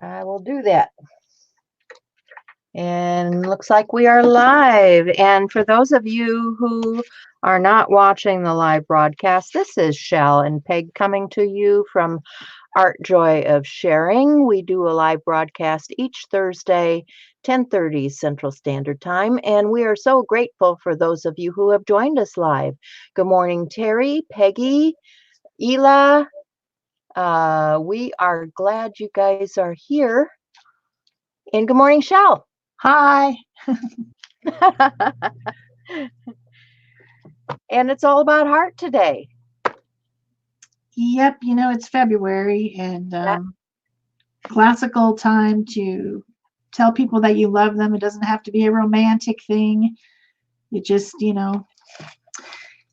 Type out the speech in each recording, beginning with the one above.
I will do that. And looks like we are live. And for those of you who are not watching the live broadcast, this is Shel and Peg coming to you from Art Joy of Sharing. We do a live broadcast each Thursday, 10:30 Central Standard Time, and we are so grateful for those of you who have joined us live. Good morning, Terry, Peggy, Ela. We are glad you guys are here. And good morning, Shel. Hi. And it's all about heart today. Yep, it's February and classical time to tell people that you love them. It doesn't have to be a romantic thing. You just, in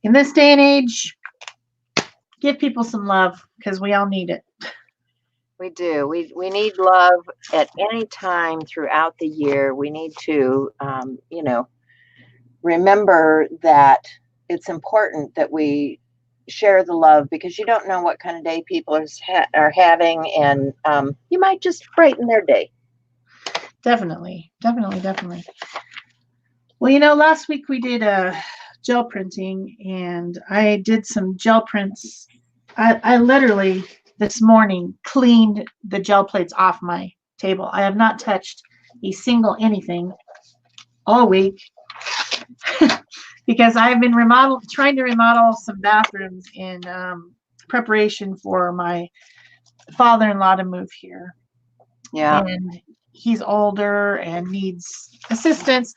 this day and age, give people some love because we all need it. We do. We need love at any time throughout the year. We need to, remember that it's important that we share the love because you don't know what kind of day people are having, and you might just brighten their day. Definitely. Well, last week we did gel printing, and I did some gel prints. I literally this morning cleaned the gel plates off my table. I have not touched a single anything all week because I have been trying to remodel some bathrooms in preparation for my father-in-law to move here. Yeah. And he's older and needs assistance.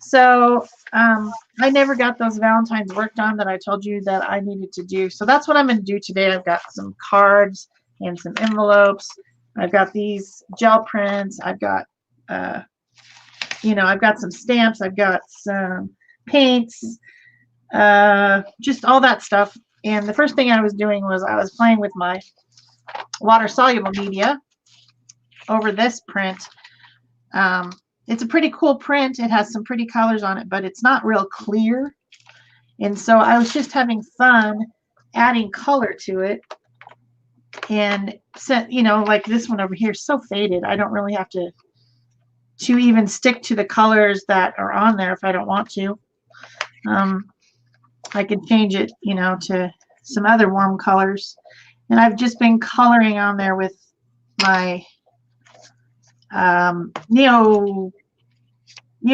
So I never got those Valentines worked on that I told you that I needed to do. So that's what I'm going to do today. I've got some cards and some envelopes. I've got these gel prints. I've got, I've got some stamps. I've got some paints, just all that stuff. And the first thing I was doing was I was playing with my water-soluble media over this print. It's a pretty cool print. It has some pretty colors on it, but it's not real clear. And so I was just having fun adding color to it. And, like this one over here is so faded. I don't really have to even stick to the colors that are on there if I don't want to. I can change it, to some other warm colors. And I've just been coloring on there with my Neo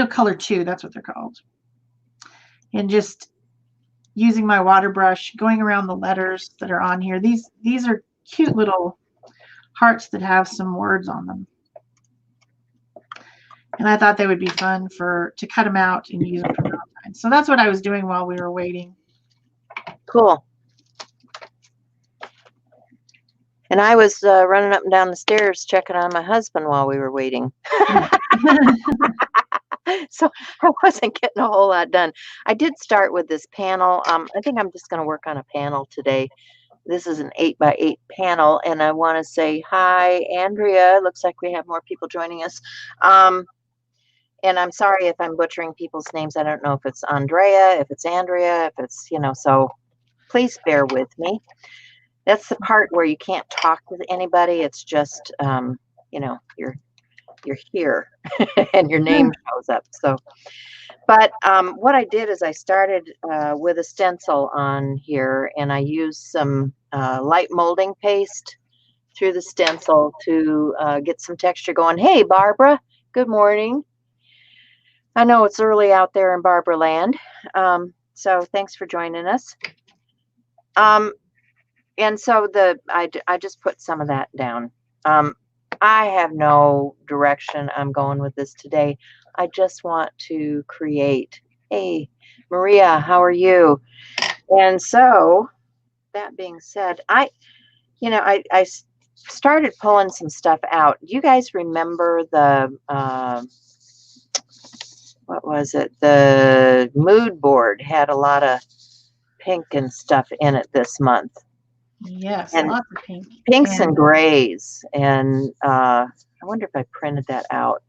Color 2, that's what they're called. And just using my water brush, going around the letters that are on here. These are cute little hearts that have some words on them. And I thought they would be fun to cut them out and use them for Valentine's. So that's what I was doing while we were waiting. Cool. And I was running up and down the stairs checking on my husband while we were waiting. So I wasn't getting a whole lot done. I did start with this panel. I think I'm just going to work on a panel today. This is an 8x8 panel, and I want to say hi, Andrea. Looks like we have more people joining us. And I'm sorry if I'm butchering people's names. I don't know if it's Andrea, if it's Andrea, if it's, so please bear with me. That's the part where you can't talk with anybody. It's just, you're here and your name shows up. So, but what I did is I started with a stencil on here, and I used some light molding paste through the stencil to get some texture going. Hey, Barbara, good morning. I know it's early out there in Barbara land. So thanks for joining us. And so I just put some of that down. I have no direction I'm going with this today. I just want to create. Hey, Maria, how are you? And so that being said, I started pulling some stuff out. Do you guys remember the, what was it? The mood board had a lot of pink and stuff in it this month. Yes, and lots of pink. Pinks and grays. And I wonder if I printed that out.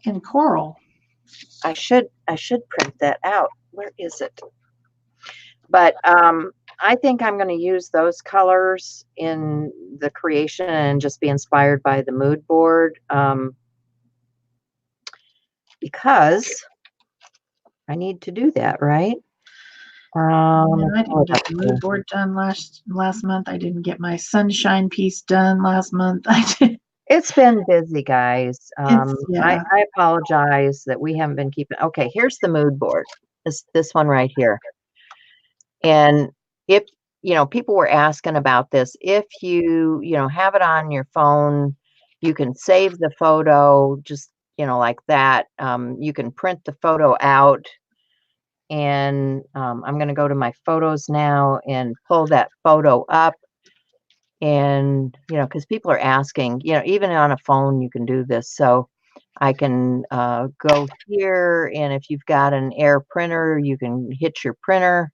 And coral. I should print that out. Where is it? But I think I'm going to use those colors in the creation and just be inspired by the mood board, because I need to do that, right? I didn't get the mood board done last month. I didn't get my sunshine piece done last month. It's been busy, guys. Yeah. I apologize that we haven't been keeping. Okay, here's the mood board. This one right here. And if people were asking about this, if you have it on your phone, you can save the photo just like that. You can print the photo out, and I'm going to go to my photos now and pull that photo up. And because people are asking, even on a phone you can do this. So I can go here, and if you've got an Air printer, you can hit your printer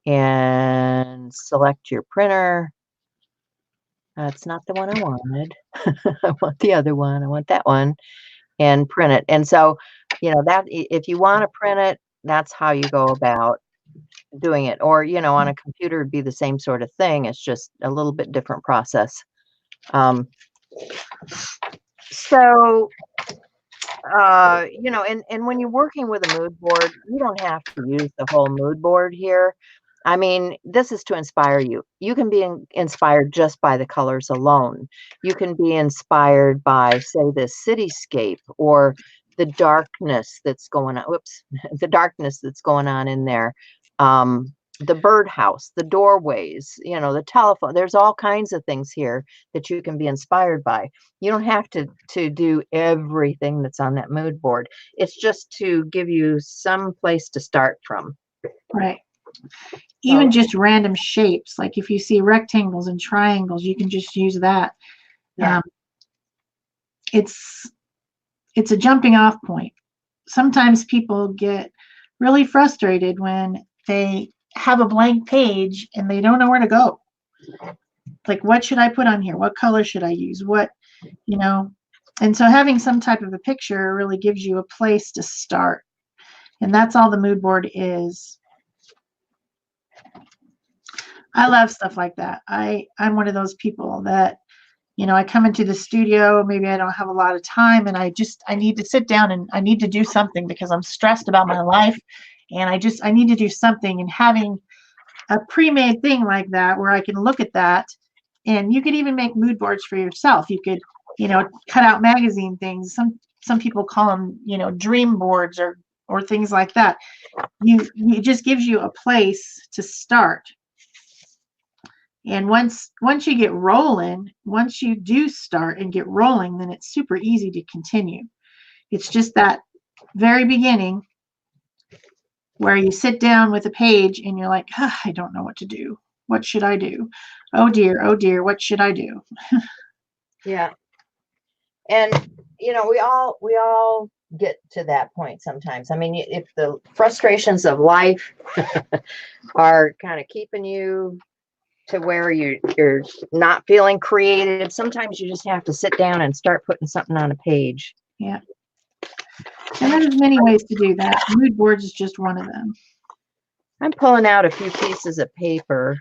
and select your printer. That's not the one I wanted. I want the other one. I want that one, and print it. And so, that if you want to print it, that's how you go about doing it. Or, on a computer, it'd be the same sort of thing. It's just a little bit different process. So, and when you're working with a mood board, you don't have to use the whole mood board here. I mean, this is to inspire you. You can be inspired just by the colors alone. You can be inspired by, say, the cityscape or the darkness that's going on. Whoops, the darkness that's going on in there. The birdhouse, the doorways, the telephone. There's all kinds of things here that you can be inspired by. You don't have to do everything that's on that mood board. It's just to give you some place to start from. Right. Even just random shapes, like if you see rectangles and triangles, you can just use that. Yeah. It's a jumping off point. Sometimes people get really frustrated when they have a blank page and they don't know where to go. Like, what should I put on here? What color should I use? And so having some type of a picture really gives you a place to start. And that's all the mood board is. I love stuff like that. I'm one of those people that, I come into the studio, maybe I don't have a lot of time, and I need to sit down and I need to do something because I'm stressed about my life, and I need to do something. And having a pre-made thing like that where I can look at that, and you could even make mood boards for yourself. You could, cut out magazine things. Some people call them, dream boards or things like that. It just gives you a place to start. And once you get rolling, once you do start and get rolling, then it's super easy to continue. It's just that very beginning where you sit down with a page and you're like, I don't know what to do. What should I do? Oh dear, what should I do? Yeah. And we all get to that point sometimes. I mean, if the frustrations of life are kind of keeping you to where you're not feeling creative, sometimes you just have to sit down and start putting something on a page. Yeah. And there's many ways to do that. Mood boards is just one of them. I'm pulling out a few pieces of paper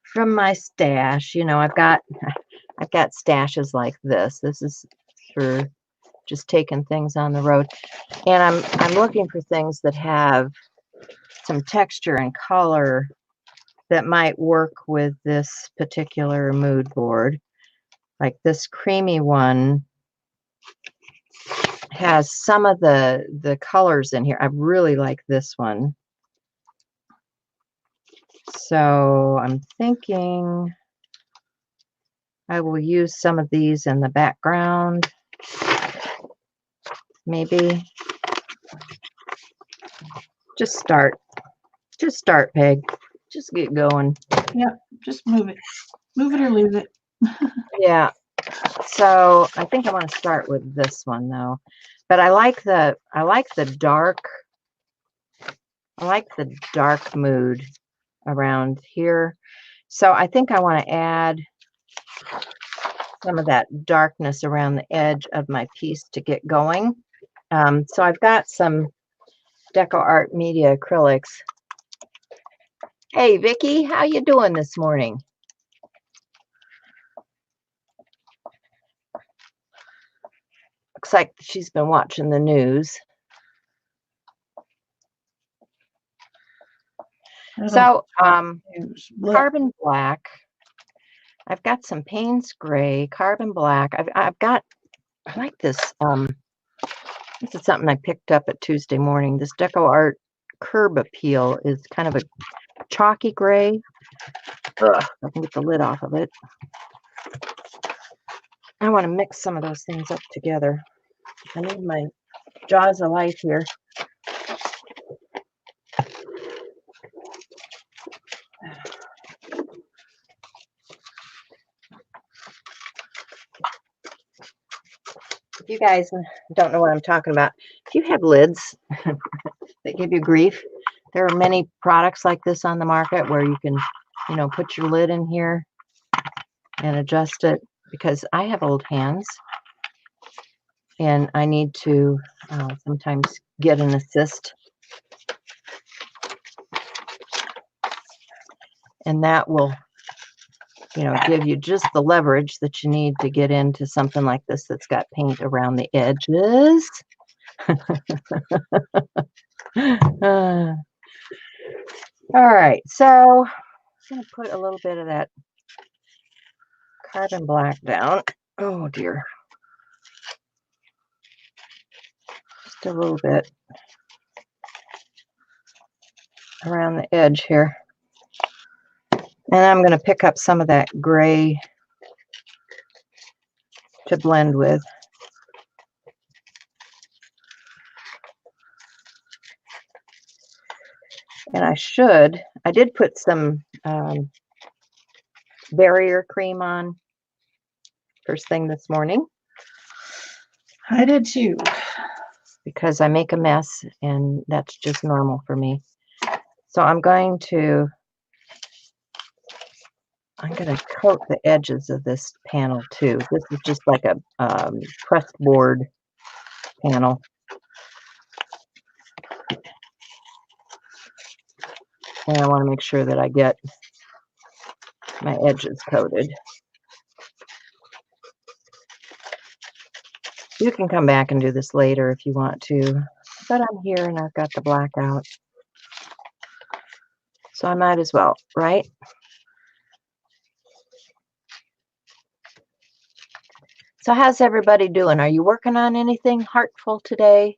from my stash. I've got stashes like this. This is for just taking things on the road. And I'm looking for things that have some texture and color that might work with this particular mood board. Like this creamy one has some of the colors in here. I really like this one. So I'm thinking I will use some of these in the background. Maybe. Just start, Peg. Just get going. Yep, just move it. Move it or lose it. Yeah. So I think I want to start with this one though. But I like the dark mood around here. So I think I want to add some of that darkness around the edge of my piece to get going. So I've got some Deco Art Media acrylics, Hey, Vicky, how you doing this morning? Looks like she's been watching the news. So, carbon black. I've got some Payne's gray, carbon black. I like this. This is something I picked up at Tuesday morning. This Deco Art Curb Appeal is kind of a chalky gray. Ugh, I can get the lid off of it. I want to mix some of those things up together. I need my jaws of life here. If you guys don't know what I'm talking about, if you have lids that give you grief, there are many products like this on the market where you can, put your lid in here and adjust it, because I have old hands and I need to sometimes get an assist. And that will, give you just the leverage that you need to get into something like this that's got paint around the edges. All right, so I'm going to put a little bit of that carbon black down. Oh dear. Just a little bit around the edge here. And I'm going to pick up some of that gray to blend with. And I did put some barrier cream on first thing this morning. I did too. Because I make a mess and that's just normal for me. So I'm going to coat the edges of this panel too. This is just like a press board panel. And I want to make sure that I get my edges coated. You can come back and do this later if you want to, but I'm here and I've got the black out. So I might as well, right? So how's everybody doing? Are you working on anything heartful today?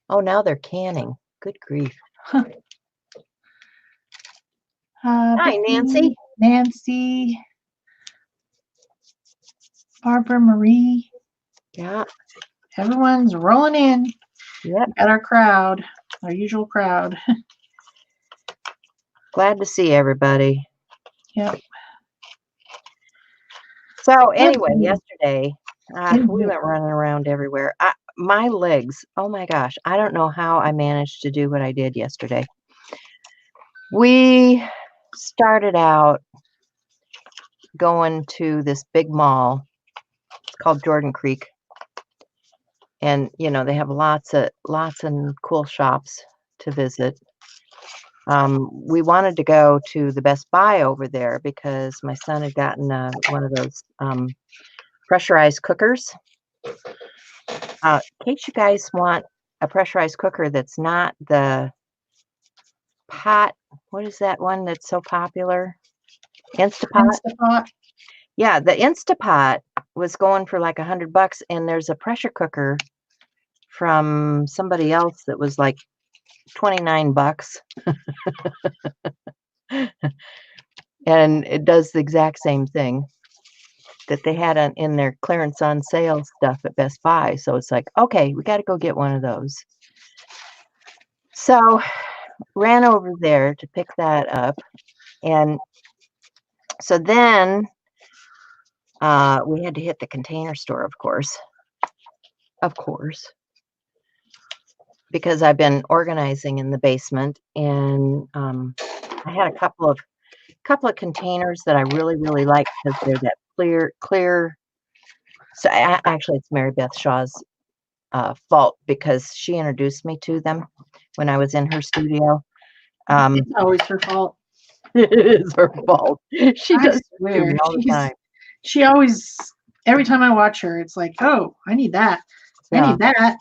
Oh, now they're canning. Good grief. Hi, Nancy. Nancy. Barbara Marie. Yeah. Everyone's rolling in. Yep. At our crowd, our usual crowd. Glad to see everybody. Yep. So anyway, yesterday, we went running around everywhere. My legs, oh my gosh, I don't know how I managed to do what I did yesterday. We started out going to this big mall. It's called Jordan Creek. And, they have lots of cool shops to visit. We wanted to go to the Best Buy over there because my son had gotten one of those pressurized cookers. In case you guys want a pressurized cooker that's not the pot, what is that one that's so popular? Instapot? Instapot. Yeah, the Instapot was going for like $100, and there's a pressure cooker from somebody else that was like $29. And it does the exact same thing that they had in their clearance on sale stuff at Best Buy. So it's like, okay, we got to go get one of those. So ran over there to pick that up. And so then we had to hit the Container Store, of course, because I've been organizing in the basement, and I had a couple of containers that I really, really like because they're that clear. So actually, it's Mary Beth Shaw's fault because she introduced me to them when I was in her studio. It's always her fault. It is her fault. She I does it to swear. me all the time. She always, every time I watch her, it's like, oh, I need that. I Yeah, need that.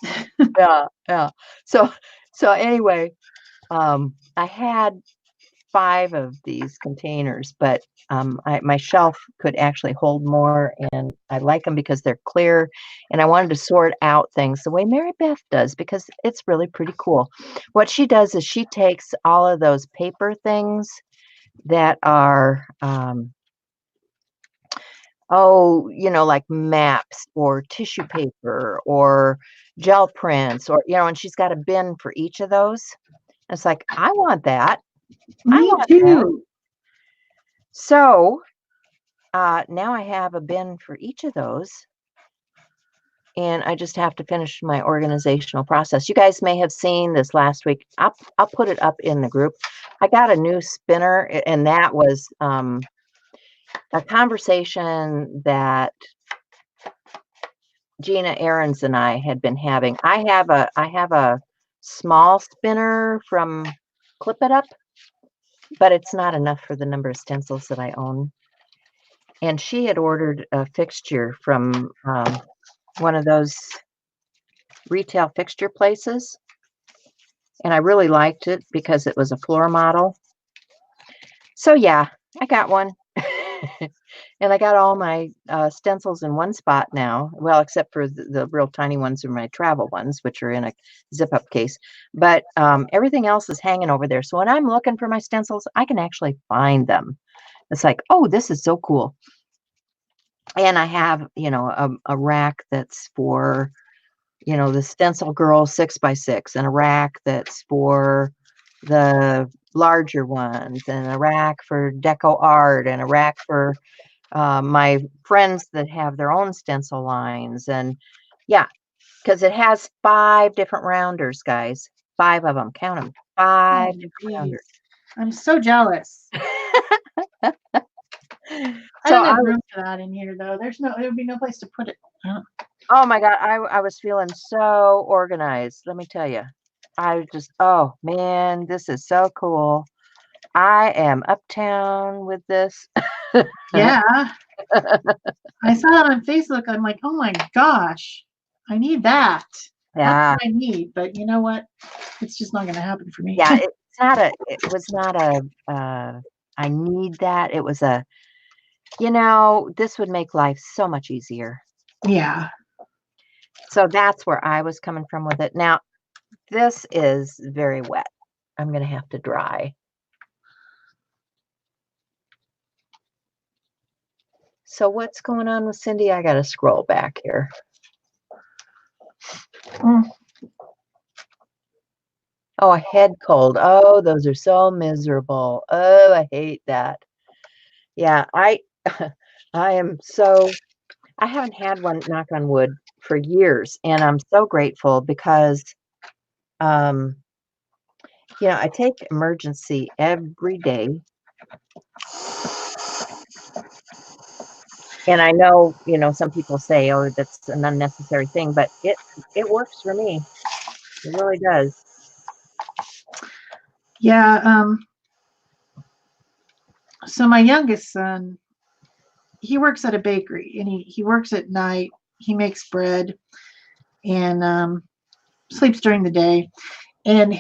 yeah. So anyway, I had 5 of these containers, but my shelf could actually hold more, and I like them because they're clear, and I wanted to sort out things the way Mary Beth does because it's really pretty cool. What she does is she takes all of those paper things that are like maps or tissue paper or gel prints, or and she's got a bin for each of those. It's like, I want that. I Me want that. too. So now I have a bin for each of those, and I just have to finish my organizational process. You guys may have seen this last week. I'll put it up in the group. I got a new spinner, and that was a conversation that Gina Ahrens and I had been having. I have a small spinner from Clip It Up, but it's not enough for the number of stencils that I own. And she had ordered a fixture from one of those retail fixture places, and I really liked it because it was a floor model. So yeah, I got one. And I got all my stencils in one spot now. Well, except for the real tiny ones are my travel ones, which are in a zip-up case. But everything else is hanging over there. So when I'm looking for my stencils, I can actually find them. It's like, oh, this is so cool. And I have, a rack that's for, the StencilGirl 6x6, and a rack that's for the larger ones, and a rack for deco art, and a rack for my friends that have their own stencil lines. And yeah, because it has 5 different rounders, guys. 5 of them. Count them. 5 different Geez. rounders. I'm so jealous. I So don't have room for that in here, though. There would be no place to put it. oh my God, I was feeling so organized. Let me tell you. Oh man, this is so cool. I am uptown with this. Yeah. I saw it on Facebook. I'm like, oh my gosh, I need that. Yeah. That's what I need. But you know what? It's just not going to happen for me. Yeah, it was not a I need that. It was a, this would make life so much easier. Yeah. So that's where I was coming from with it. Now, this is very wet. I'm going to have to dry. So what's going on with Cindy? I got to scroll back here. Oh, a head cold. Oh, those are so miserable. Oh, I hate that. Yeah, I am so, I haven't had one, knock on wood, for years, and I'm so grateful because I take emergency every day. And I know, some people say, oh, that's an unnecessary thing, but it works for me. It really does. Yeah. So my youngest son, he works at a bakery, and he works at night. He makes bread and sleeps during the day. And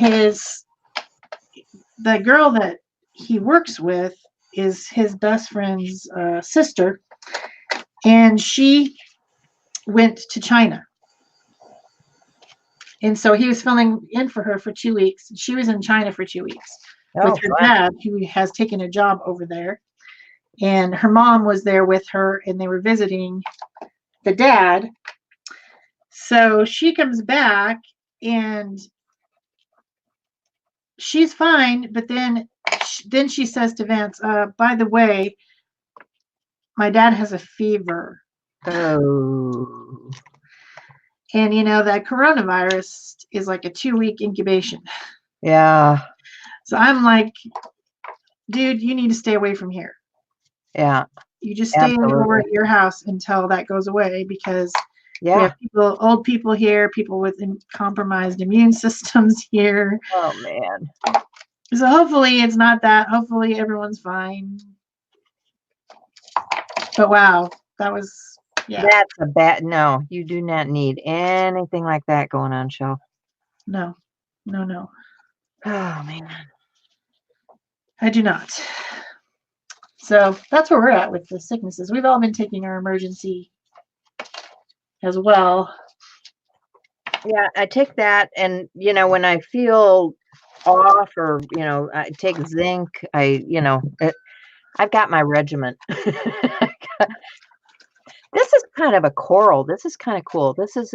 the girl that he works with is his best friend's sister, and she went to China. And so he was filling in for her for 2 weeks. She was in China for 2 weeks with her dad, who has taken a job over there. And her mom was there with her, and they were visiting the dad. So she comes back, and she's fine. But then she says to Vance, by the way, my dad has a fever. Oh. And that coronavirus is like a 2-week incubation. Yeah. So I'm like, dude, you need to stay away from here. Yeah. You just stay over at your house until that goes away, because We Yeah. have people, old people here, people with compromised immune systems here. Oh man. So hopefully it's not that. Hopefully everyone's fine. But wow, that was, yeah. That's a bad, no, you do not need anything like that going on, Shel. No. Oh man. I do not. So that's where we're at with the sicknesses. We've all been taking our emergency as well. Yeah, I take that, and when I feel off, or I take zinc. I've got my regiment. This is kind of a coral. This is kind of cool. This is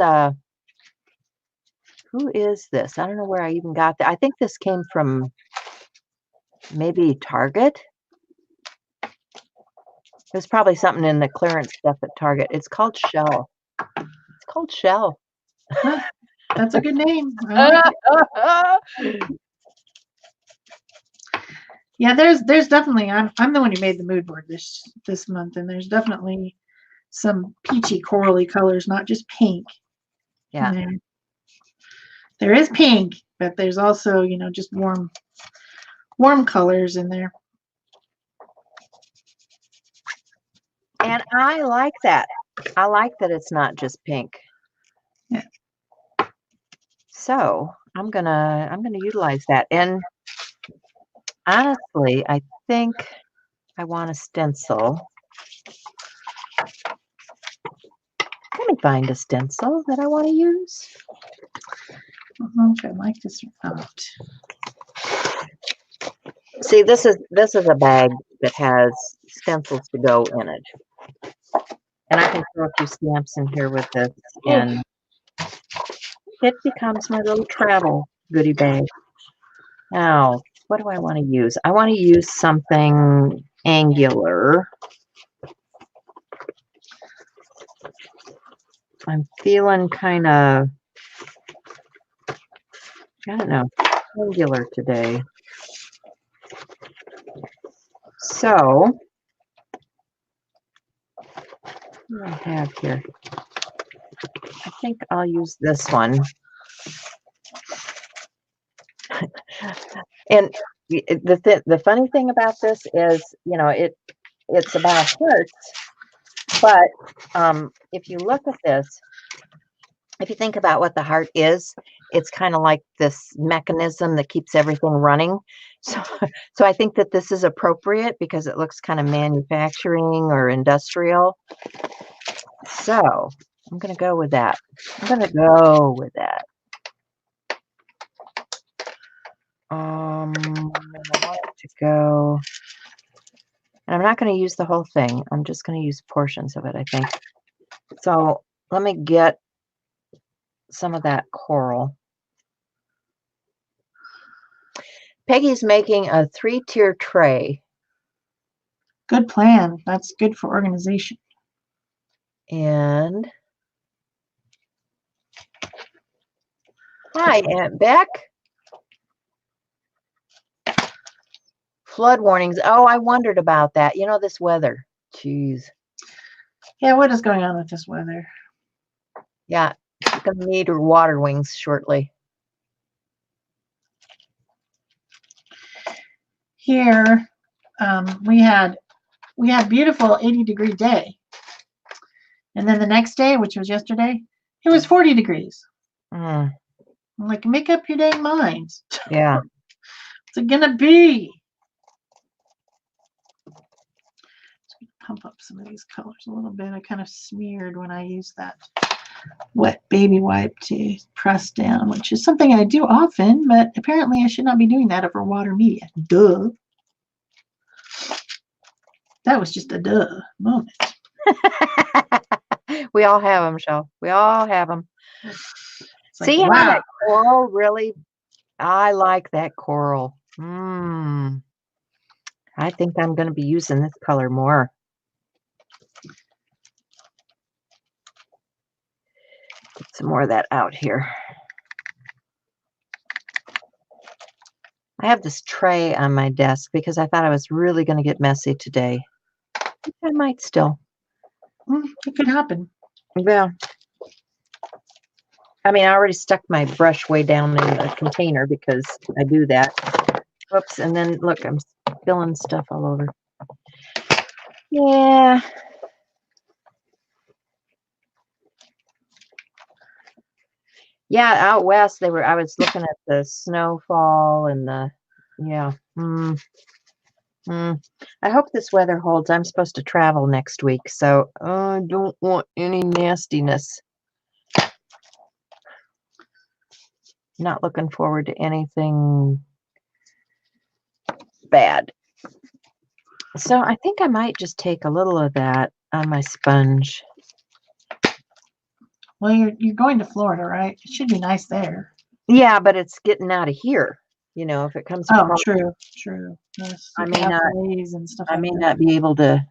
who is this? I don't know where I even got that. I think this came from maybe Target. There's probably something in the clearance stuff at Target. It's called Shel. It's called Shel. That's a good name. I like it. Yeah, there's definitely, I'm the one who made the mood board this month, and there's definitely some peachy corally colors, not just pink. Yeah. There is pink, but there's also, just warm colors in there. And I like that. I like that it's not just pink. Yeah. So I'm gonna utilize that. And honestly, I think I want a stencil. Let me find a stencil that I want to use. I don't know if I like this or not. See, this is a bag that has stencils to go in it. And I can throw a few stamps in here with this, and it becomes my little travel goodie bag. Now, what do I want to use? I want to use something angular. I'm feeling kind of, I don't know, angular today. So, what do I have here? I think I'll use this one. And the funny thing about this is, it's about hearts, but if you look at this, if you think about what the heart is, it's kind of like this mechanism that keeps everything running. So I think that this is appropriate because it looks kind of manufacturing or industrial. So I'm going to go with that. I'm going to go with that. I want it to go, and I'm not going to use the whole thing. I'm just going to use portions of it, I think. So let me get some of that coral. Peggy's making a 3-tier tray. Good plan. That's good for organization. And hi, Aunt Beck. Flood warnings. Oh, I wondered about that. This weather. Jeez. Yeah, what is going on with this weather? Yeah, she's going to need her water wings shortly. Here, we had beautiful 80-degree day, and then the next day, which was yesterday, it was 40 degrees. I'm like, make up your dang minds. Yeah. What's it gonna be? Pump up some of these colors a little bit. I kind of smeared when I used that wet baby wipe to press down, which is something I do often, but apparently I should not be doing that over water media. Duh. That was just a duh moment. We all have them, Shel. We all have them. See like, how wow. that coral really, I like that coral. I think I'm going to be using this color more. Get some more of that out here. I have this tray on my desk because I thought I was really going to get messy today. I might still. It could happen. Yeah. I mean, I already stuck my brush way down in the container because I do that. Whoops, and then look, I'm spilling stuff all over. Yeah. Yeah, out west I was looking at the snowfall and yeah. I hope this weather holds. I'm supposed to travel next week, so I don't want any nastiness. Not looking forward to anything bad. So I think I might just take a little of that on my sponge. Well, you're going to Florida, right? It should be nice there. Yeah, but it's getting out of here. You know, if it comes across, true. Yes, I may not. waves and stuff I like may that. not be able to.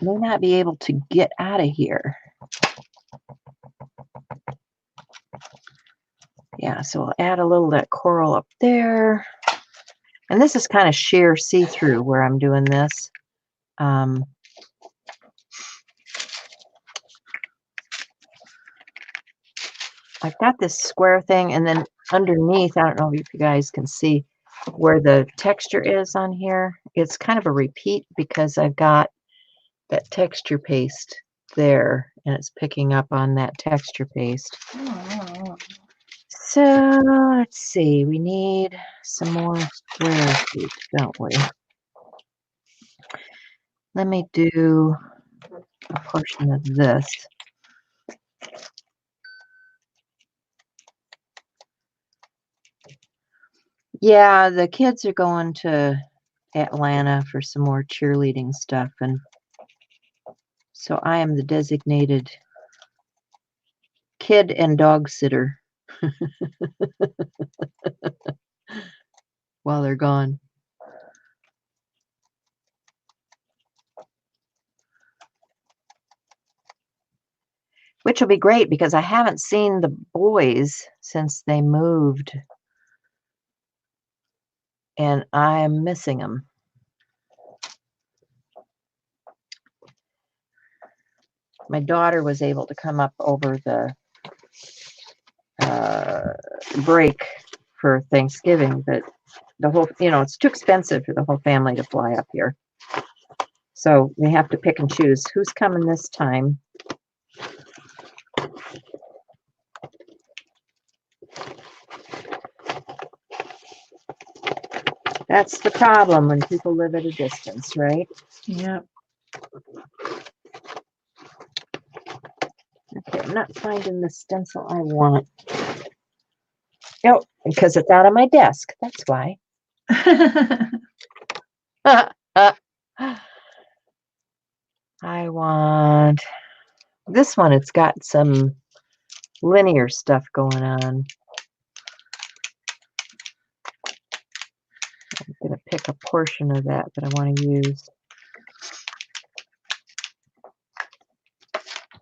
May not be able to get out of here. Yeah, so we'll add a little of that coral up there. And this is kind of sheer see-through where I'm doing this. I've got this square thing, and then underneath, I don't know if you guys can see where the texture is on here. It's kind of a repeat because I've got that texture paste there, and it's picking up on that texture paste. Oh. So let's see, we need some more square feet, don't we? Let me do a portion of this. Yeah, the kids are going to Atlanta for some more cheerleading stuff, and so I am the designated kid and dog sitter while they're gone. Which will be great because I haven't seen the boys since they moved, and I'm missing them. My daughter was able to come up over the break for Thanksgiving, but the whole, it's too expensive for the whole family to fly up here. So we have to pick and choose who's coming this time. That's the problem when people live at a distance, right? Yeah. Okay, I'm not finding the stencil I want. Oh, because it's out of my desk. That's why. I want this one. It's got some linear stuff going on. I'm going to pick a portion of that I want to use.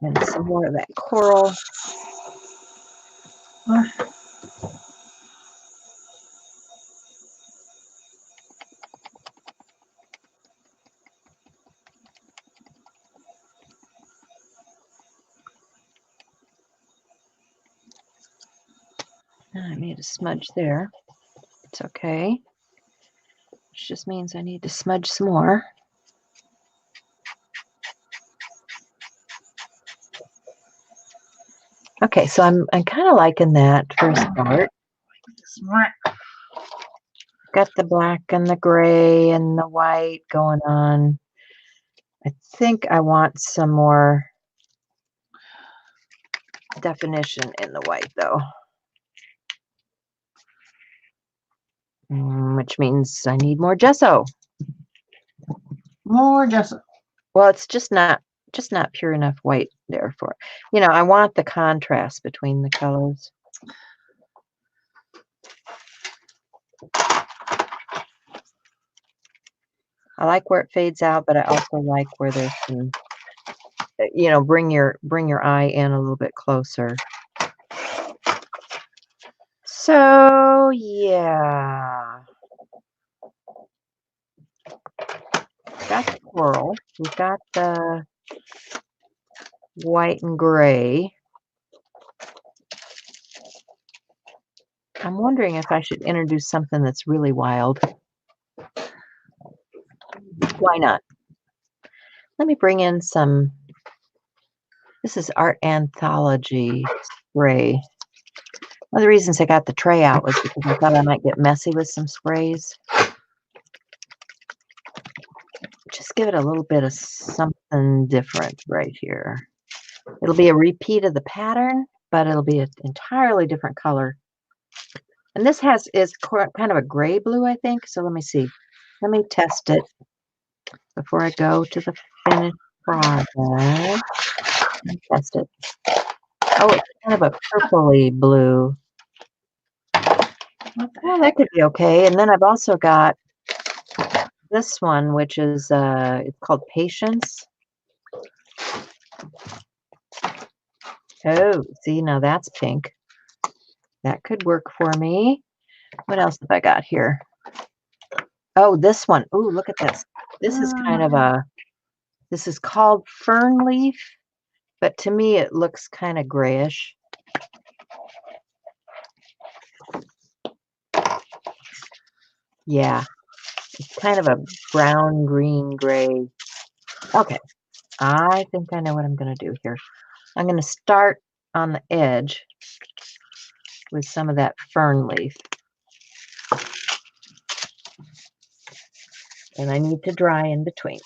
And some more of that coral. I made a smudge there. It's okay. Which just means I need to smudge some more. Okay, so I'm kind of liking that first part. Got the black and the gray and the white going on. I think I want some more definition in the white, though. Which means I need more gesso. More gesso. Well, it's just not pure enough white there for, I want the contrast between the colors. I like where it fades out, but I also like where there's some, bring your eye in a little bit closer. So, yeah. Got the coral. We've got the white and gray. I'm wondering if I should introduce something that's really wild. Why not? Let me bring in some. This is Art Anthology spray. One of the reasons I got the tray out was because I thought I might get messy with some sprays. Just give it a little bit of something different right here. It'll be a repeat of the pattern, but it'll be an entirely different color. And this is kind of a gray blue, I think. So let me see. Let me test it before I go to the finished product. Let me test it. Oh, it's kind of a purpley blue. Well, that could be okay. And then I've also got this one, which is it's called Patience. Oh, see, now that's pink. That could work for me. What else have I got here? Oh, this one. Oh, look at this. This is kind of this is called Fern Leaf, but to me it looks kind of grayish. Yeah, it's kind of a brown, green, gray. Okay, I think I know what I'm going to do here. I'm going to start on the edge with some of that fern leaf. And I need to dry in between.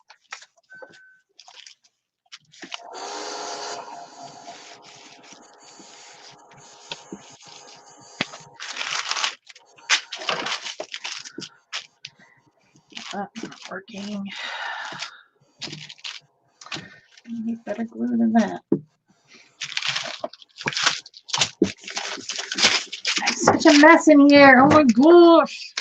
That's not working. You need better glue than that. It's such a mess in here. Oh my gosh.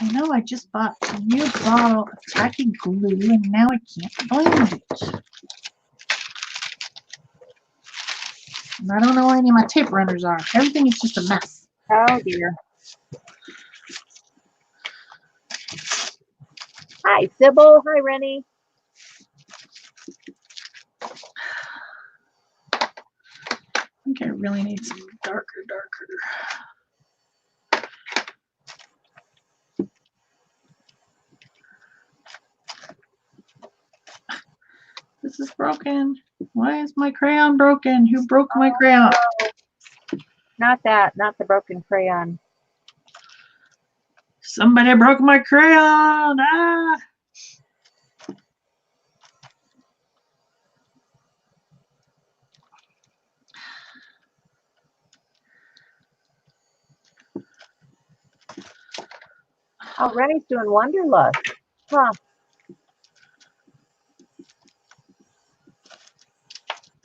I know I just bought a new bottle of tacky glue and now I can't find it. And I don't know where any of my tape runners are. Everything is just a mess. Oh dear. Hi, Sybil. Hi, Rennie. I think I really need some darker. This is broken. Why is my crayon broken? Who broke my crayon? Not that. Not the broken crayon. Somebody broke my crayon. Ah! Oh, Rennie's doing Wanderlust. Huh.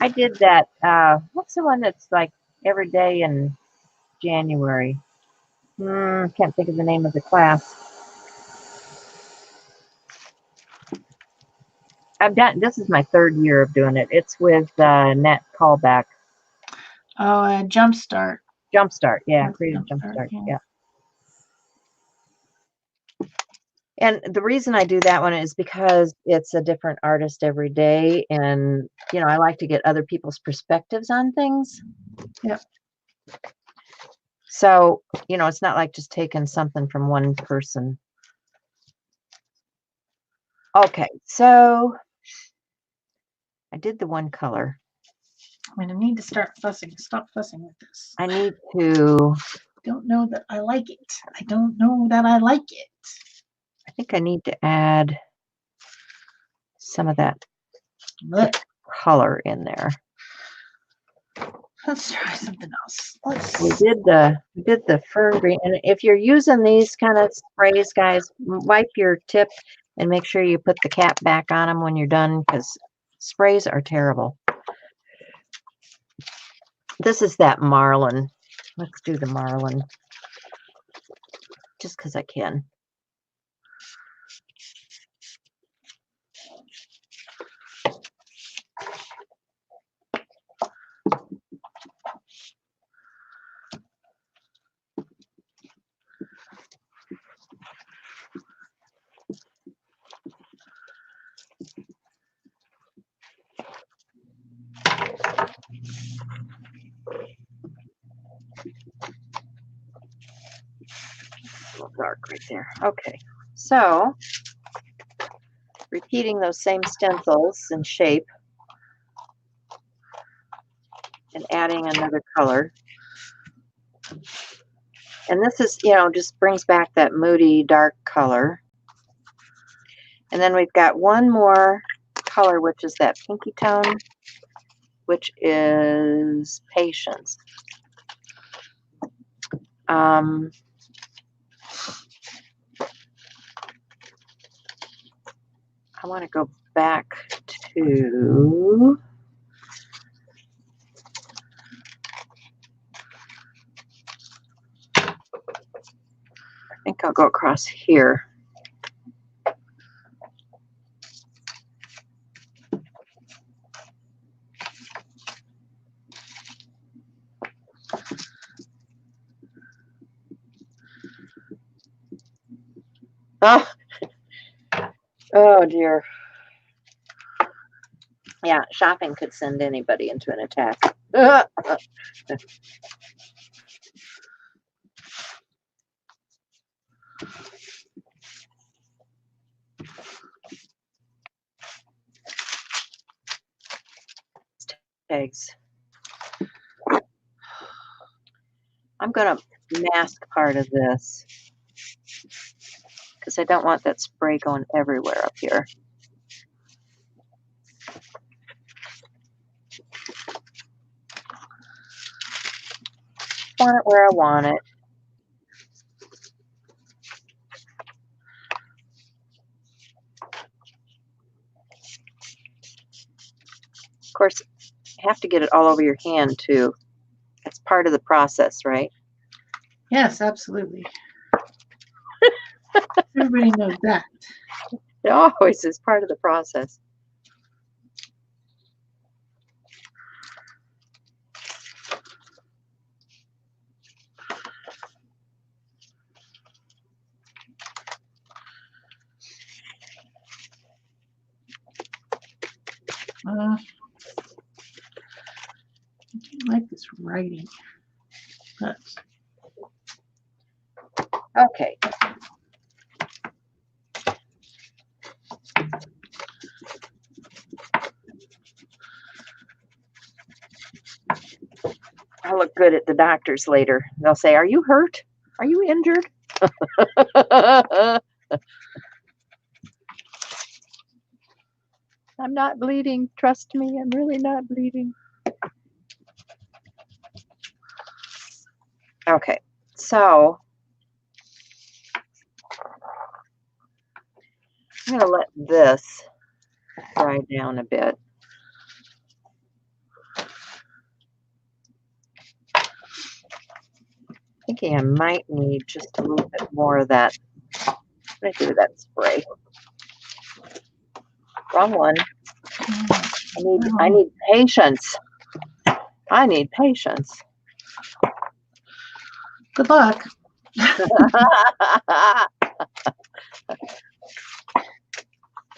I did that. What's the one that's like every day in January? Can't think of the name of the class. This is my third year of doing it. It's with Net Callback. Oh, Jumpstart. Jumpstart, yeah, Creative Jumpstart, yeah. And the reason I do that one is because it's a different artist every day, and you know I like to get other people's perspectives on things. Yep. So you know it's not like just taking something from one person. Okay, so I did the one color. I'm going to need to stop fussing with this. I need to. Don't know that I like it. I don't know that I like it. I think I need to add some of that color in there. Let's try something else. We did the fern green, and if you're using these kind of sprays, guys, wipe your tip and make sure you put the cap back on them when you're done, because sprays are terrible. This is that Marlin. Let's do the Marlin, just because I can. little dark right there. Okay, so repeating those same stencils in shape and adding another color. And this is, you know, just brings back that moody dark color. And then we've got one more color, which is that pinky tone, which is Patience. I want to go back to, I think I'll go across here. Oh, oh dear. Yeah, shopping could send anybody into an attack. Tags. I'm going to mask part of this because I don't want that spray going everywhere up here. Want it where I want it. Of course, you have to get it all over your hand too. That's part of the process, right? Yes, absolutely. Everybody knows that. It always is part of the process. I don't like this writing. But Okay. I'll look good at the doctors later. They'll say, "Are you hurt? Are you injured?" I'm not bleeding. Trust me, I'm really not bleeding. Okay, so I'm going to let this dry down a bit. Thinking I might need just a little bit more of that. What did I do with that spray? Wrong one. I need patience. I need patience. good luck.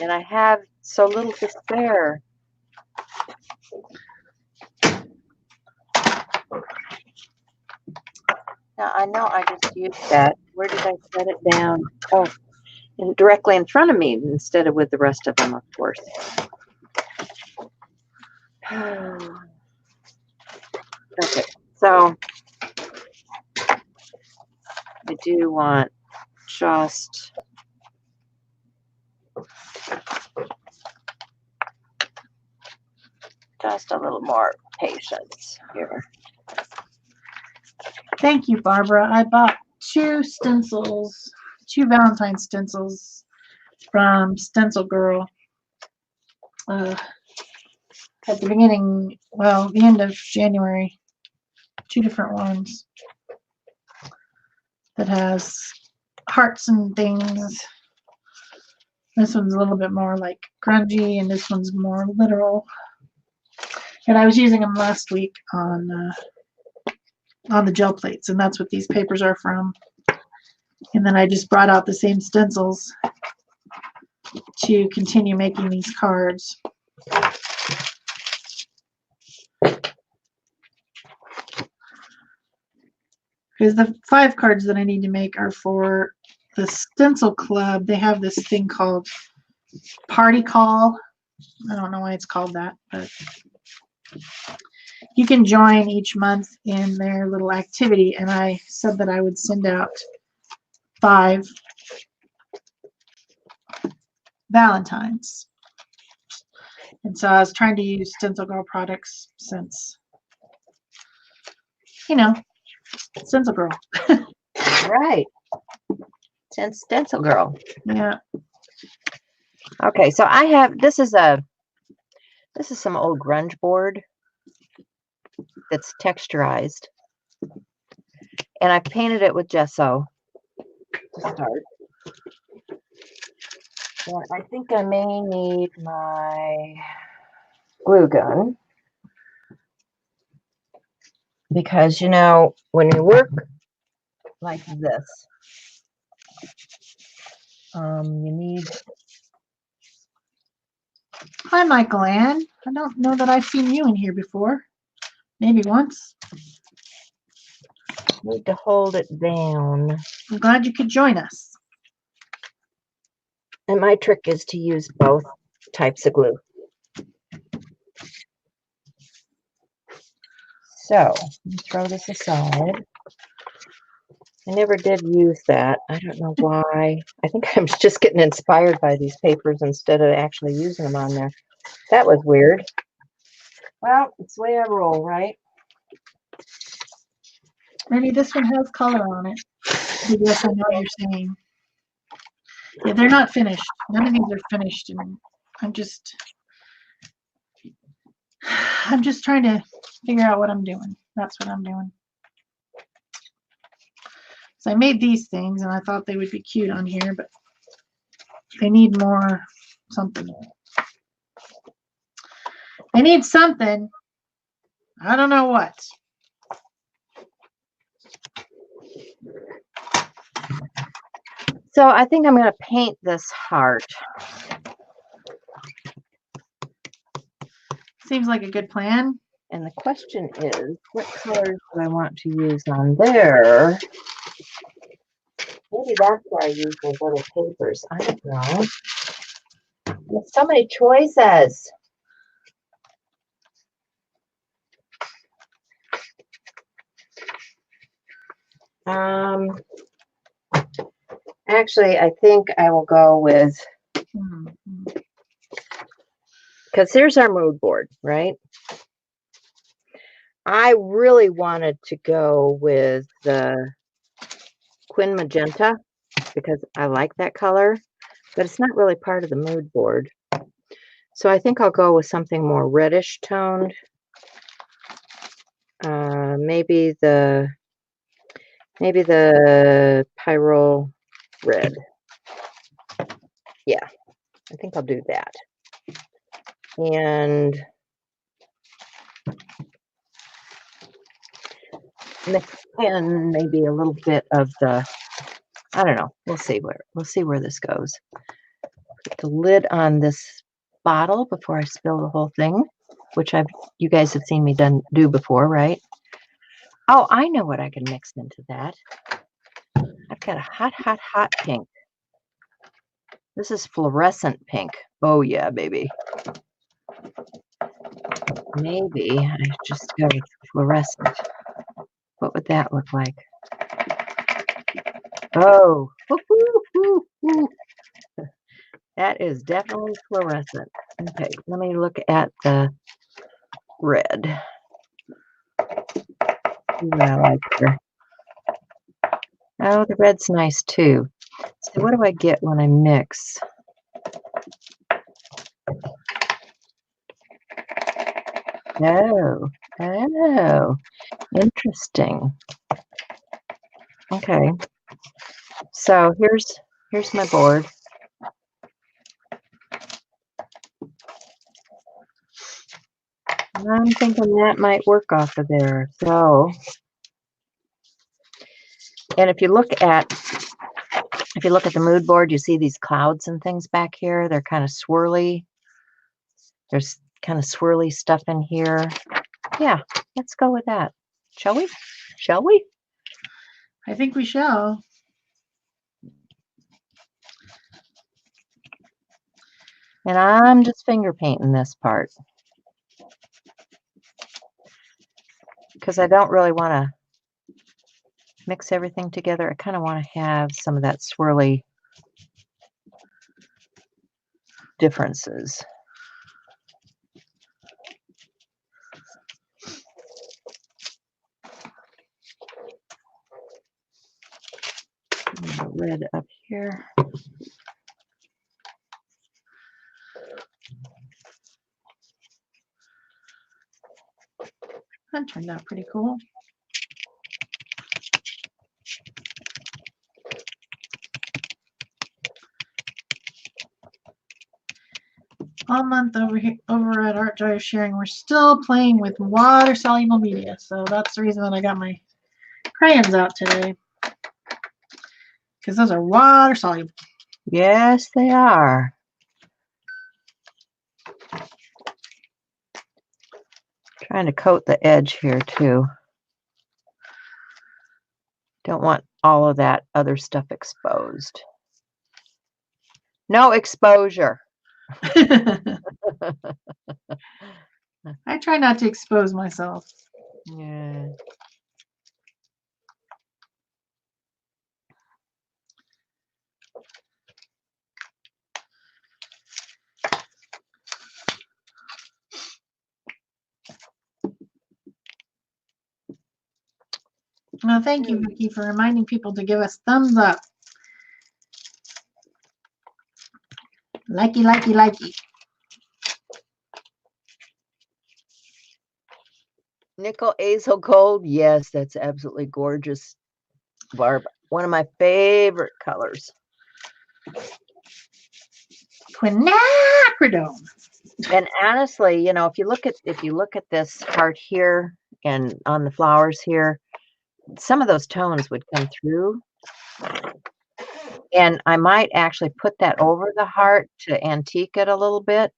And I have so little to spare. Now I know I just used that. Where did I set it down? Oh, and directly in front of me instead of with the rest of them, of course. Okay, so I do want just a little more patience here. Thank you, Barbara. I bought two Valentine stencils from StencilGirl at the beginning, well, the end of January. Two different ones that has hearts and things. This one's a little bit more like grungy, and this one's more literal. And I was using them last week on the gel plates, and that's what these papers are from. And then I just brought out the same stencils to continue making these cards. because the 5 cards that I need to make are for the Stencil Club. They have this thing called Party Call. I don't know why it's called that, but you can join each month in their little activity, and I said that I would send out 5 Valentines. And so I was trying to use StencilGirl products since, you know, StencilGirl. Right. Since StencilGirl. Yeah. Okay, so I have, this is some old grunge board that's texturized. And I painted it with gesso to start. And I think I may need my glue gun. Because, you know, when you work like this, you need... Hi, Michael Ann. I don't know that I've seen you in here before. Maybe once. Need to hold it down. I'm glad you could join us. And my trick is to use both types of glue. So, let me throw this aside. I never did use that. I don't know why. I think I'm just getting inspired by these papers instead of actually using them on there. That was weird. Well, it's the way I roll, right? Maybe this one has color on it. Yes, I know what you're saying. Yeah, they're not finished. None of these are finished, and I'm just trying to figure out what I'm doing. That's what I'm doing. So I made these things, and I thought they would be cute on here, but they need more something. They need something. I don't know what. So I think I'm going to paint this heart. Seems like a good plan. And the question is, what colors do I want to use on there? Maybe that's why I use those little papers. I don't know. There's so many choices. Actually, I think I will go with, because here's our mood board, right? I really wanted to go with the Quin Magenta because I like that color, but it's not really part of the mood board. So I think I'll go with something more reddish toned. Maybe the Pyro Red. Yeah, I think I'll do that. And maybe a little bit of the, I don't know. We'll see where this goes. Put the lid on this bottle before I spill the whole thing, which you guys have seen me do before, right? Oh, I know what I can mix into that. I've got a hot, hot, hot pink. This is fluorescent pink. Oh yeah, baby. Maybe I just go with fluorescent. What would that look like? Oh, that is definitely fluorescent. Okay, let me look at the red. See what I like here. Oh, the red's nice too. So what do I get when I mix? Oh, interesting. Okay, so here's my board. I'm thinking that might work off of there. So, and if you look at the mood board, you see these clouds and things back here. They're kind of swirly. There's kind of swirly stuff in here. Yeah, let's go with that. Shall we? Shall we? I think we shall. And I'm just finger painting this part because I don't really want to mix everything together. I kind of want to have some of that swirly differences. Red up here. That turned out pretty cool. All month over at Art Joy of Sharing, we're still playing with water-soluble media. So that's the reason that I got my crayons out today. Because those are water-soluble. Yes, they are. Trying to coat the edge here too. Don't want all of that other stuff exposed. No exposure. I try not to expose myself. Yeah. Well, thank you, Vicky, for reminding people to give us thumbs up. Likey, likey, likey. Nickel Azel Gold. Yes, that's absolutely gorgeous, Barb. One of my favorite colors. Quinacridone. And honestly, you know, if you look at this heart here and on the flowers here, some of those tones would come through. And I might actually put that over the heart to antique it a little bit.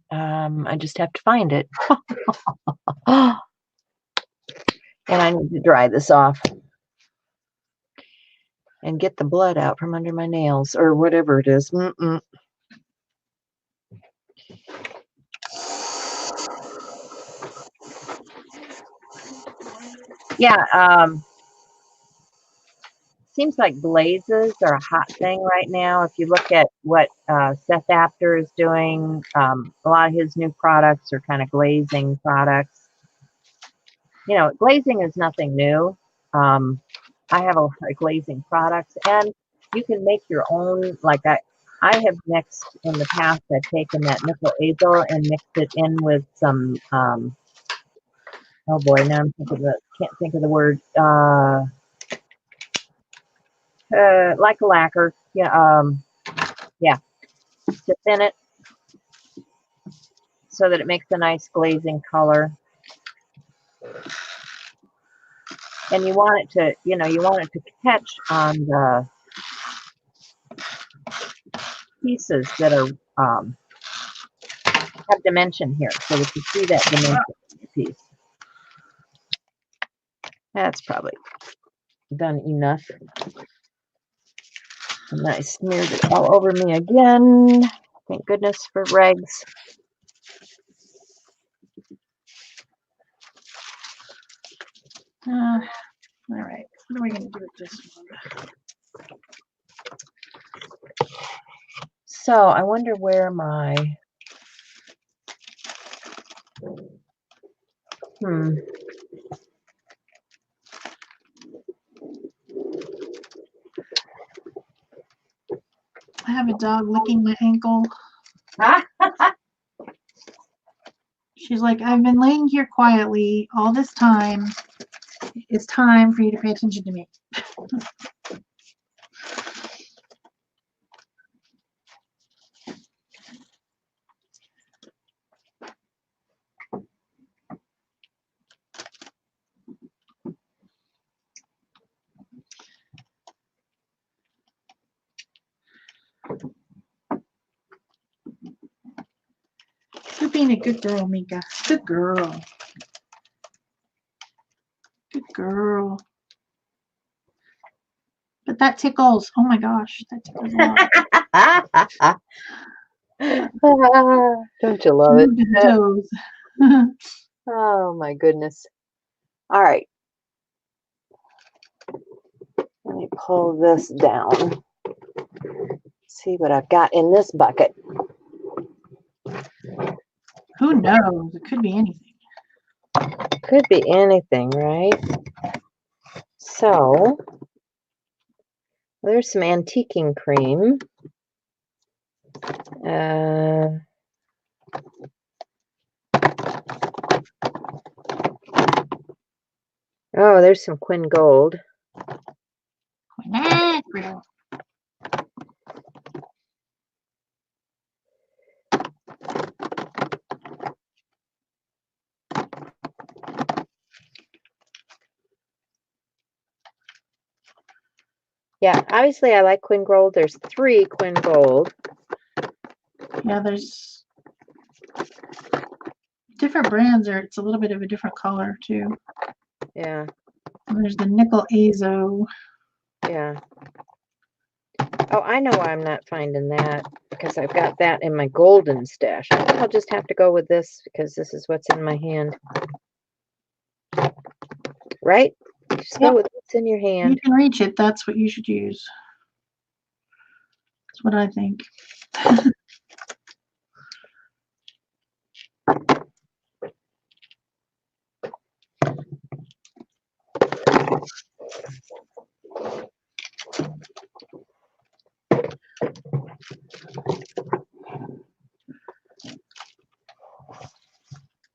I just have to find it. And I need to dry this off and get the blood out from under my nails or whatever it is. Yeah, seems like glazes are a hot thing right now. If you look at what Seth Apter is doing, a lot of his new products are kind of glazing products. You know, glazing is nothing new. I have a lot of glazing products, and you can make your own. Like I have mixed in the past. I've taken that nickel azel and mixed it in with some. Oh boy, now can't think of the word. Like a lacquer. Yeah. Yeah. To thin it so that it makes a nice glazing color. And you want it to, you want it to catch on the pieces that are have dimension here, so that you see that dimension piece. That's probably done enough. And I smeared it all over me again. Thank goodness for rags. All right, what are we going to do with this one? So I wonder where my I have a dog licking my ankle. She's like, I've been laying here quietly all this time. It's time for you to pay attention to me. You're being a good girl, Mika. Good girl. Good girl. but that tickles. Oh my gosh, that tickles a lot. Don't you love Moved to the it? toes. Oh my goodness. All right. Let me pull this down. See what I've got in this bucket. Who knows? It could be anything. Could be anything, right? So, there's some antiquing cream. Oh, there's some Quinn Gold. Quinacridone. Yeah, obviously I like Quinn Gold. There's 3 Quinn Gold. Yeah, there's different brands, or it's a little bit of a different color too. Yeah. And there's the nickel azo. Yeah. Oh, I know why I'm not finding that, because I've got that in my golden stash. I think I'll just have to go with this because this is what's in my hand. Right? Just go with what's in your hand. You can reach it. That's what you should use. That's what I think.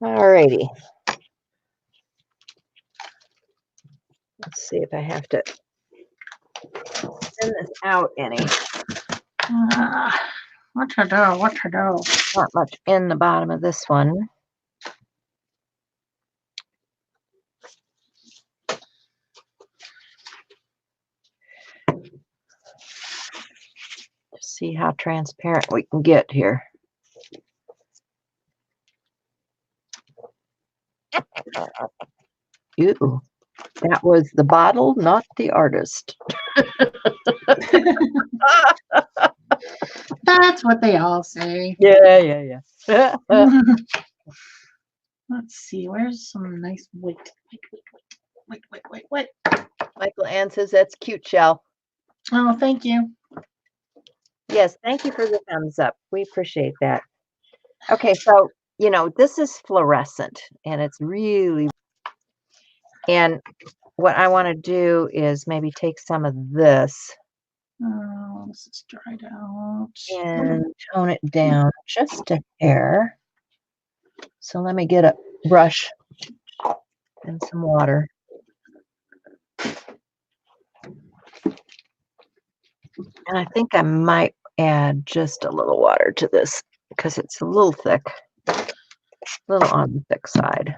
Alrighty. Let's see if I have to send this out any. What to do? What to do? Not much in the bottom of this one. Just see how transparent we can get here. Ew, that was the bottle, not the artist. That's what they all say. Yeah. Let's see. Where's some nice white? Wait. Michael Ann says that's cute, Shel. Oh, thank you. Yes, thank you for the thumbs up. We appreciate that. Okay, so, this is fluorescent and it's really, and what I want to do is maybe take some of this Oh, this is dried out. and tone it down just a hair. So let me get a brush and some water. And I think I might add just a little water to this because it's a little thick, a little on the thick side.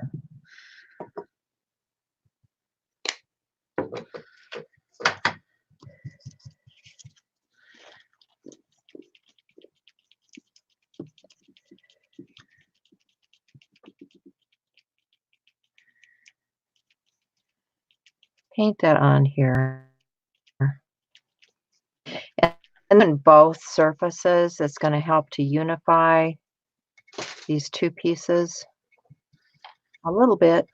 Paint that on here. And then both surfaces, it's going to help to unify these 2 pieces a little bit.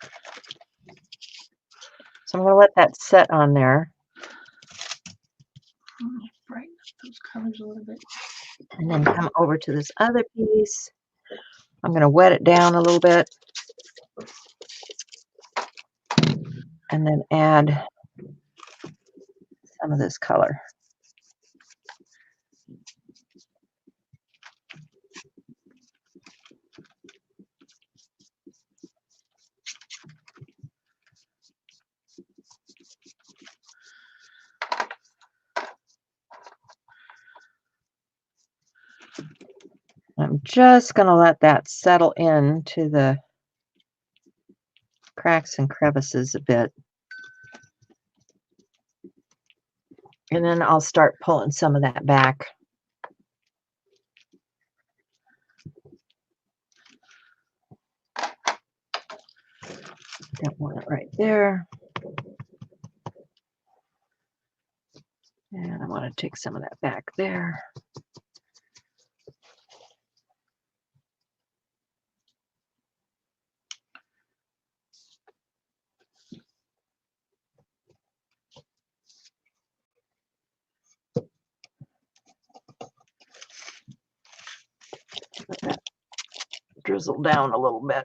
So I'm going to let that set on there. Brighten up those colors a little bit. And then come over to this other piece. I'm going to wet it down a little bit. And then add some of this color. I'm just going to let that settle into the cracks and crevices a bit. And then I'll start pulling some of that back. Don't want it right there. And I want to take some of that back there. Let that drizzle down a little bit.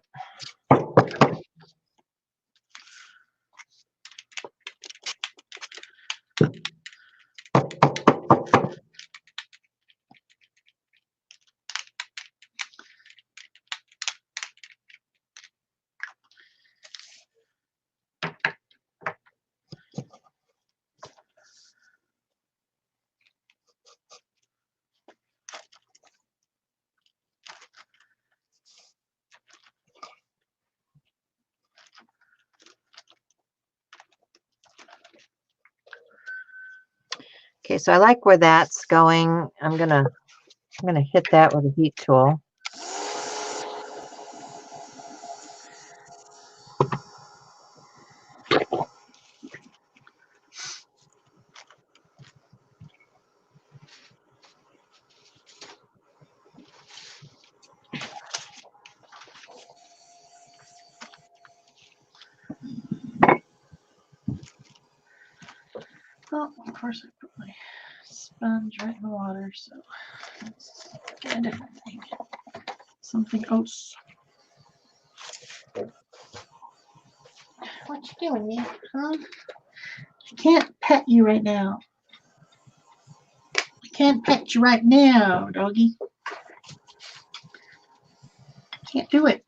Okay, so I like where that's going. I'm gonna hit that with a heat tool. Oh, of course I put my sponge right in the water, so let's get a different thing. Something else. What you doing, man? Huh? I can't pet you right now. I can't pet you right now, doggy. Can't do it.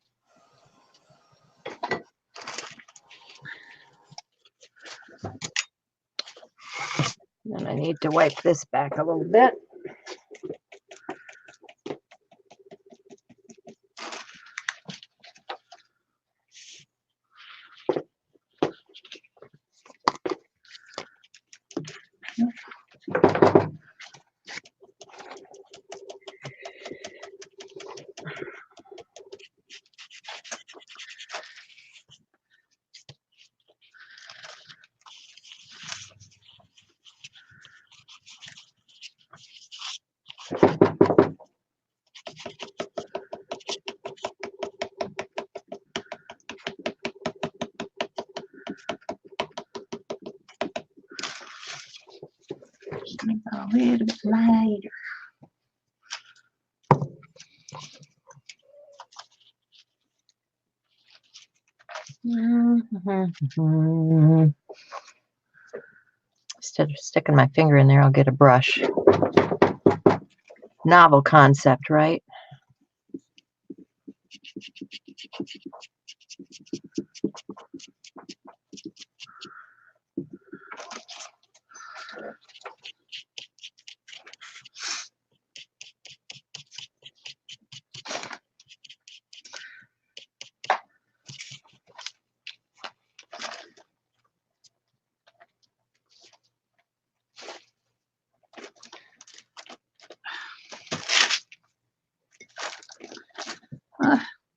And I need to wipe this back a little bit. Just make that a little bit lighter. Instead of sticking my finger in there, I'll get a brush. Novel concept, right?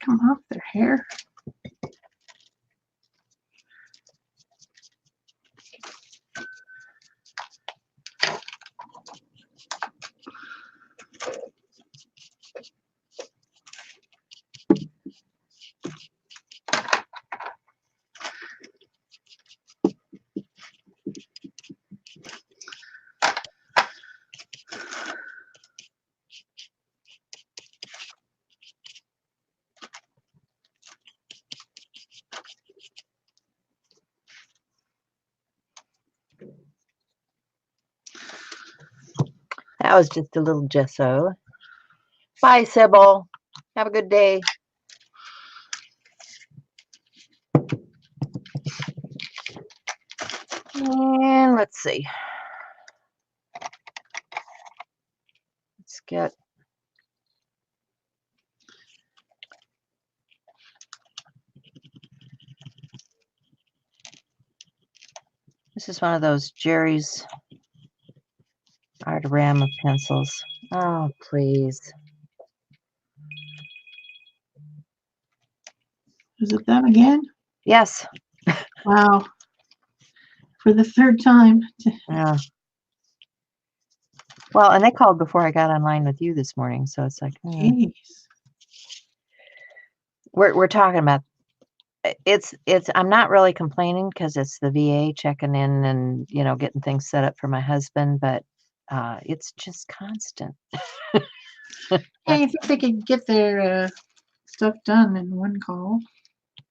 Come off their hair. That was just a little gesso. Bye, Sybil. Have a good day. And let's see. Let's get this is one of those Jerry's Artorama pencils. Oh, please. Is it them again? Yes. Wow. For the third time. Yeah. Well, and they called before I got online with you this morning, so it's like, Jeez. we're talking about it's I'm not really complaining because it's the VA checking in and, getting things set up for my husband, but it's just constant. Yeah, you think they could get their stuff done in one call,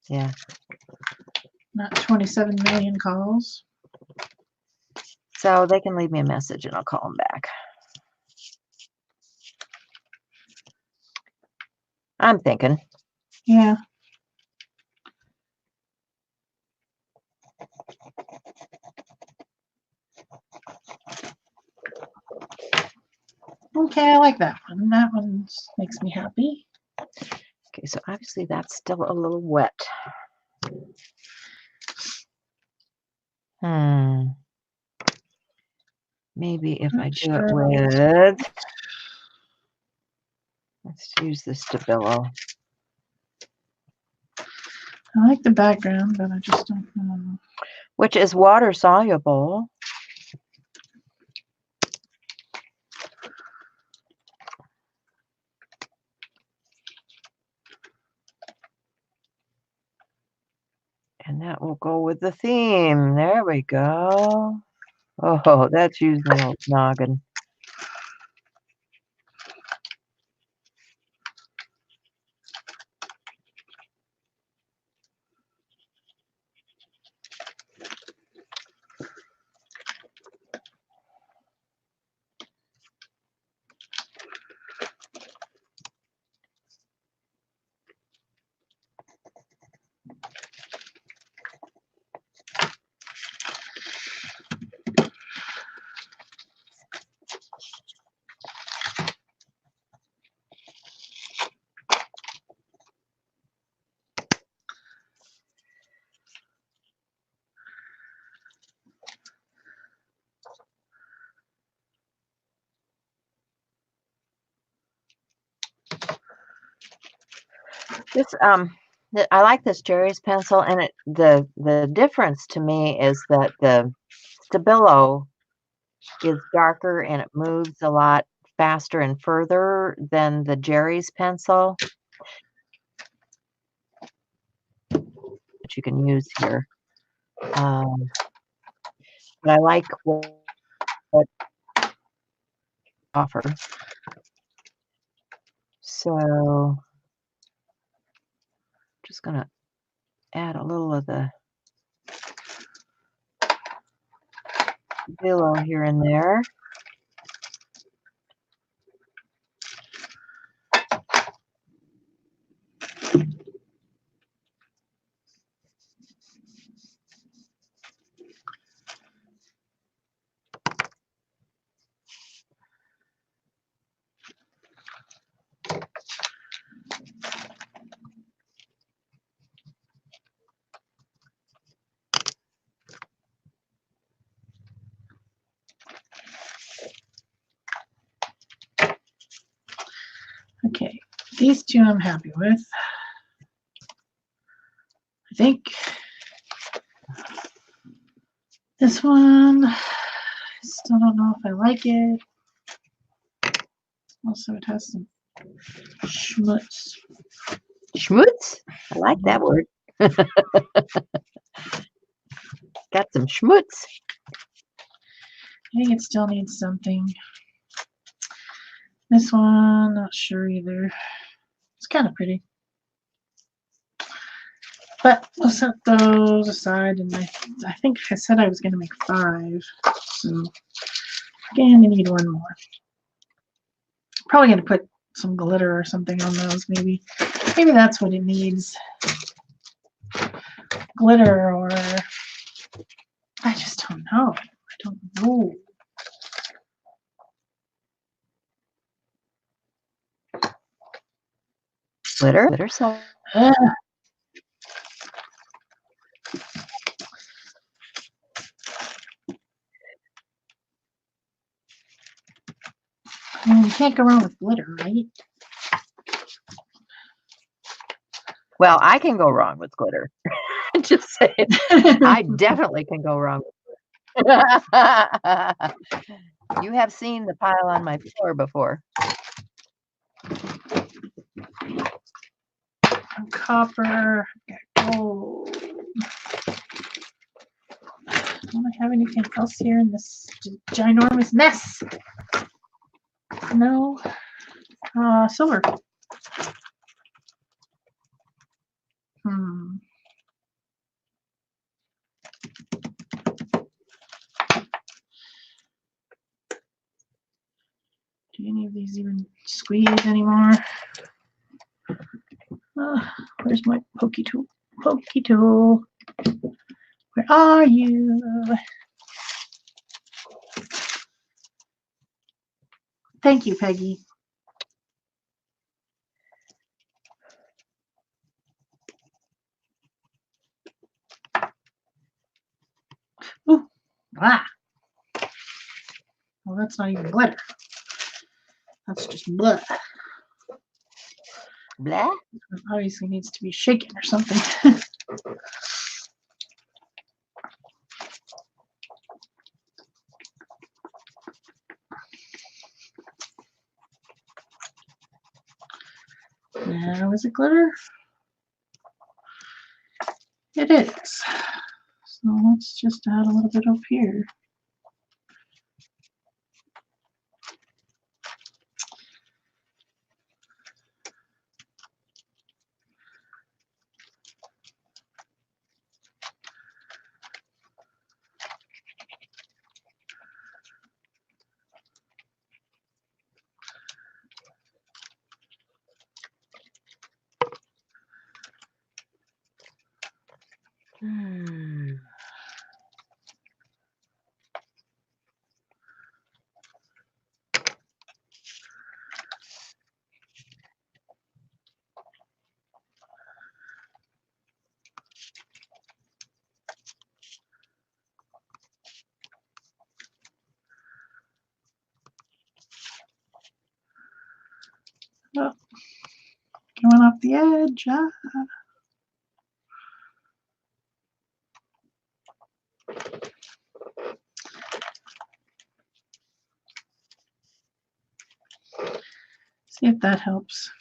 Yeah. not 27 million calls. So they can leave me a message and I'll call them back. I'm thinking. Yeah. Okay, I like that one. That one makes me happy. Okay, so obviously that's still a little wet. Maybe if I do it with, let's use the Stabilo. I like the background, but I just don't know. Which is water soluble. And that will go with the theme. There we go. Oh, that's using the old noggin. This I like this Jerry's pencil, and the difference to me is that the Stabilo is darker and it moves a lot faster and further than the Jerry's pencil, which you can use here. But I like what offer. So just gonna add a little of the willow here and there. Okay, these two I'm happy with. I think this one, I still don't know if I like it. Also, it has some schmutz. Schmutz? I like that word. Got some schmutz. I think it still needs something. This one, not sure either. It's kind of pretty. But we'll set those aside, and I think I said I was going to make 5. So again, I need one more. Probably going to put some glitter or something on those. Maybe that's what it needs. Glitter, or I just don't know. I don't know. Glitter. So you can't go wrong with glitter, right? well, I can go wrong with glitter. Just saying. I definitely can go wrong with glitter. You have seen the pile on my floor before. Copper, got gold. Don't I have anything else here in this ginormous mess? No. Silver. Do any of these even squeeze anymore? Where's my pokey tool? Pokey tool. Where are you? Thank you, Peggy. Ooh. Ah. Well, that's not even glitter. That's just blah. Blah? It obviously needs to be shaken or something. Now, is it glitter? It is. So let's just add a little bit up here. Oh, going off the edge. See if that helps.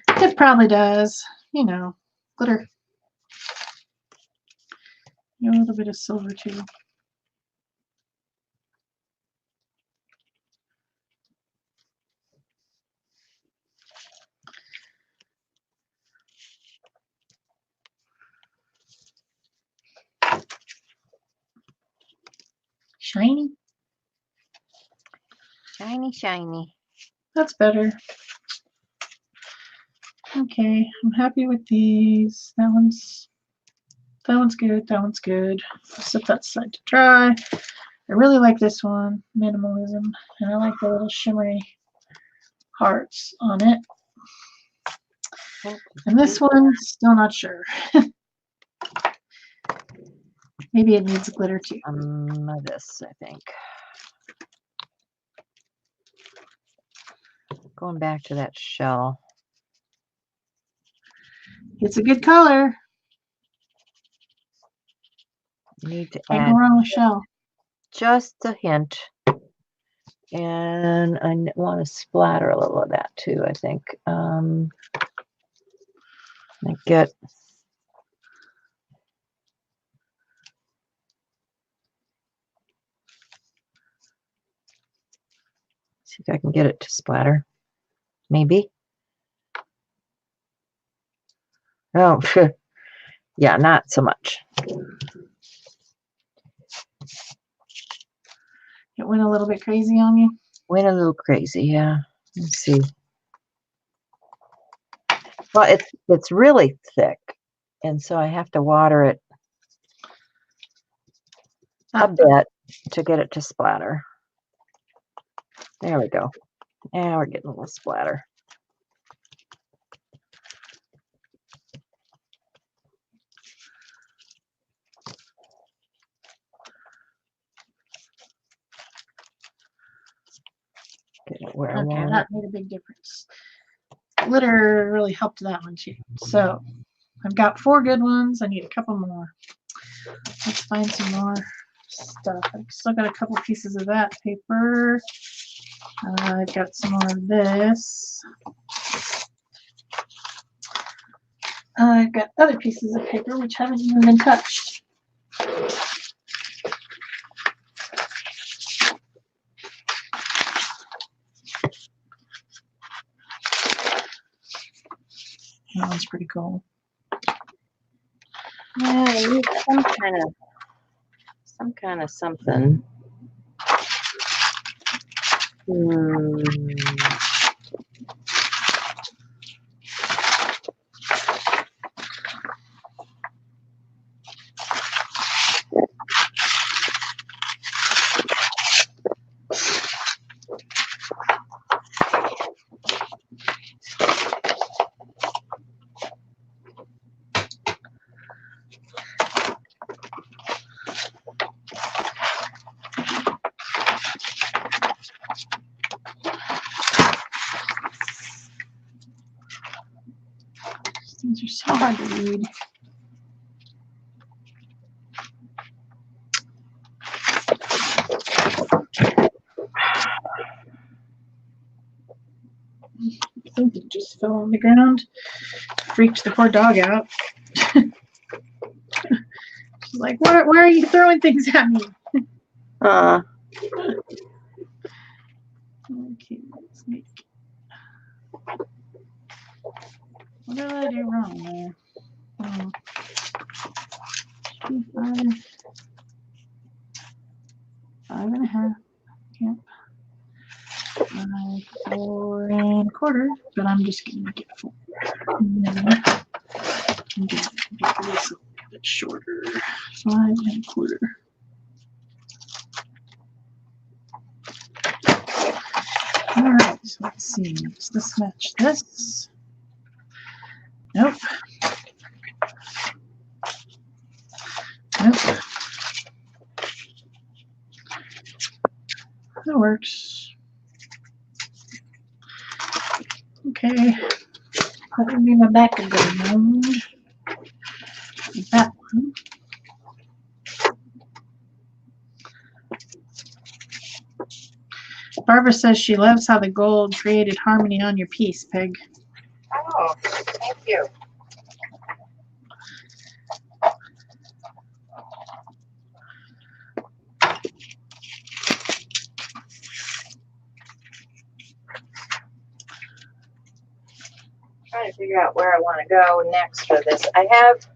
It probably does. You know, glitter. A little bit of silver too. Shiny. Shiny, shiny. That's better. Okay, I'm happy with these. That one's good. That one's good. I'll set that aside to dry. I really like this one, minimalism, and I like the little shimmery hearts on it. And this one, still not sure. Maybe it needs glitter too. This, I think. Going back to that shell. It's a good color. Need to Can't add go wrong with Shel. just a hint. And I want to splatter a little of that too, I think. See if I can get it to splatter. Maybe. Oh, yeah, not so much. It went a little bit crazy on you? Went a little crazy, yeah. Let's see. Well, it's really thick, and so I have to water it a bit to get it to splatter. There we go. Now we're getting a little splatter. Get it where I want that made a big difference. Glitter really helped that one too. So I've got 4 good ones. I need a couple more. Let's find some more stuff. I've still got a couple pieces of that paper. I've got some more of this. I've got other pieces of paper which haven't even been touched. That one's pretty cool. Yeah, I need some kind of something. These are so hard to read. I think it just fell on the ground. Freaked the poor dog out. She's like, why are you throwing things at me? Okay, let's make. What did I do wrong there? Five and a half. Yep. 4 1/4. But I'm just gonna make it 4. And then I'm gonna make this a bit shorter. 5 1/4. All right. So let's see. Does this match this? Nope. Nope. That works. Okay. That would be my back of the round. That one. Barbara says she loves how the gold created harmony on your piece, Peg. Oh, thank you. Trying to figure out where I want to go next for this. I have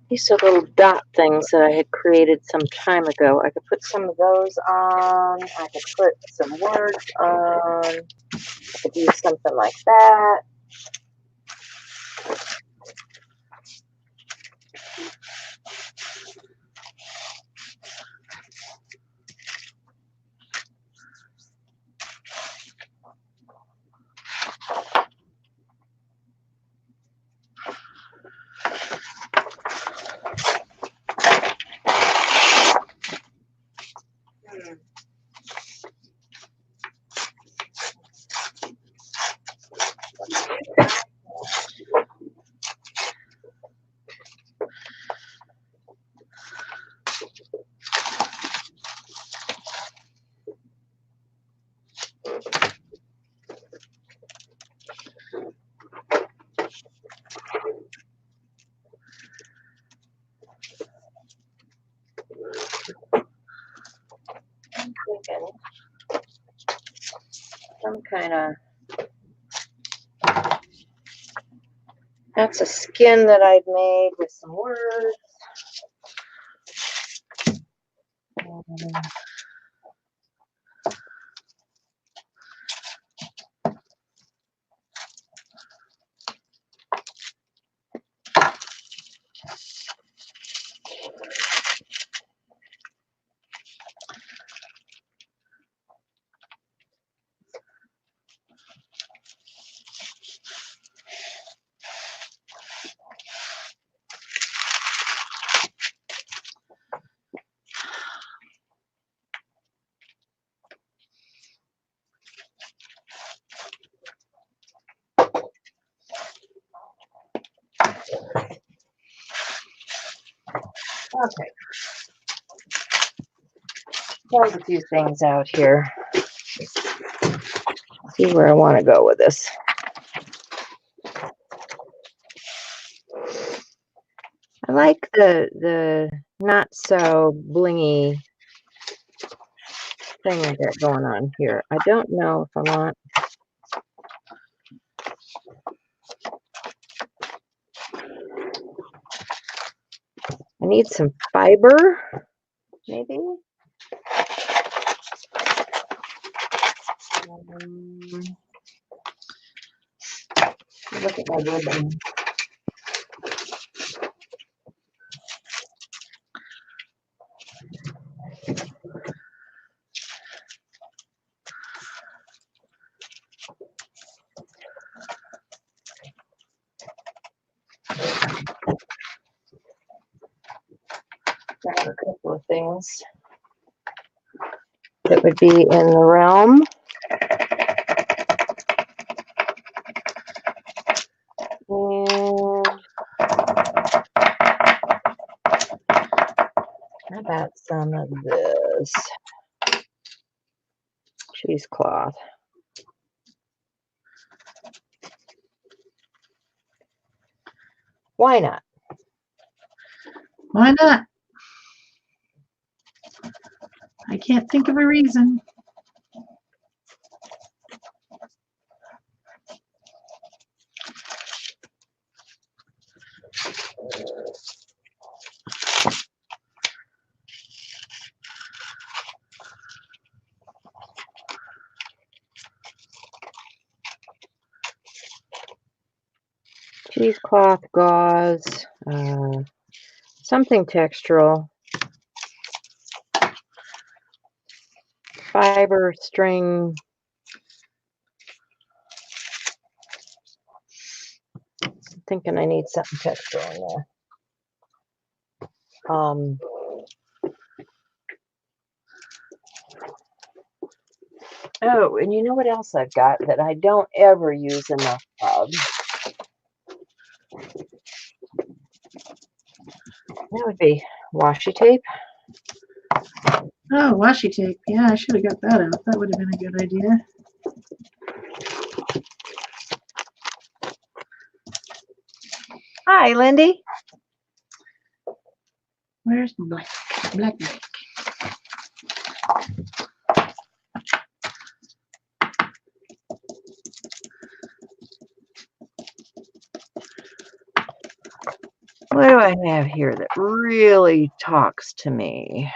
these are little dot things that I had created some time ago. I could put some of those on. I could put some words on. I could do something like that. I'm thinking some kind of, that's a skin that I've made with some words. Okay. Pulled a few things out here. See where I want to go with this. I like the not so blingy thing I got going on here. I don't know if I want. I need some fiber, maybe. Look at my ribbon. I have a couple of things that would be in the realm. And how about some of this cheesecloth? Why not? Why not? I can't think of a reason. Cheesecloth, gauze, something textural, fiber, string. I'm thinking I need something textural in there. Oh, and you know what else I've got that I don't ever use enough of? That would be washi tape. Oh, washi tape. Yeah, I should have got that out. That would have been a good idea. Hi, Lindy. Where's black? Black. What do I have here that really talks to me?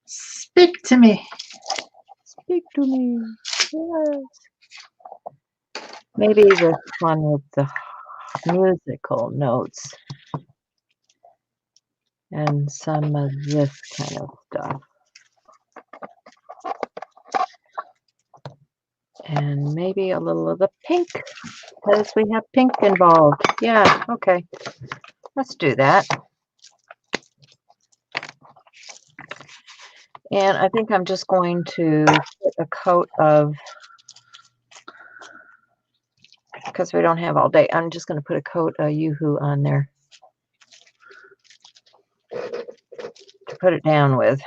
Speak to me. Speak to me. Yes. Maybe this one with the musical notes and some of this kind of stuff. And maybe a little of the pink, because we have pink involved. Yeah, okay. Let's do that. And I think I'm just going to put a coat of, because we don't have all day, I'm just going to put a coat of Yoo-Hoo on there to put it down with.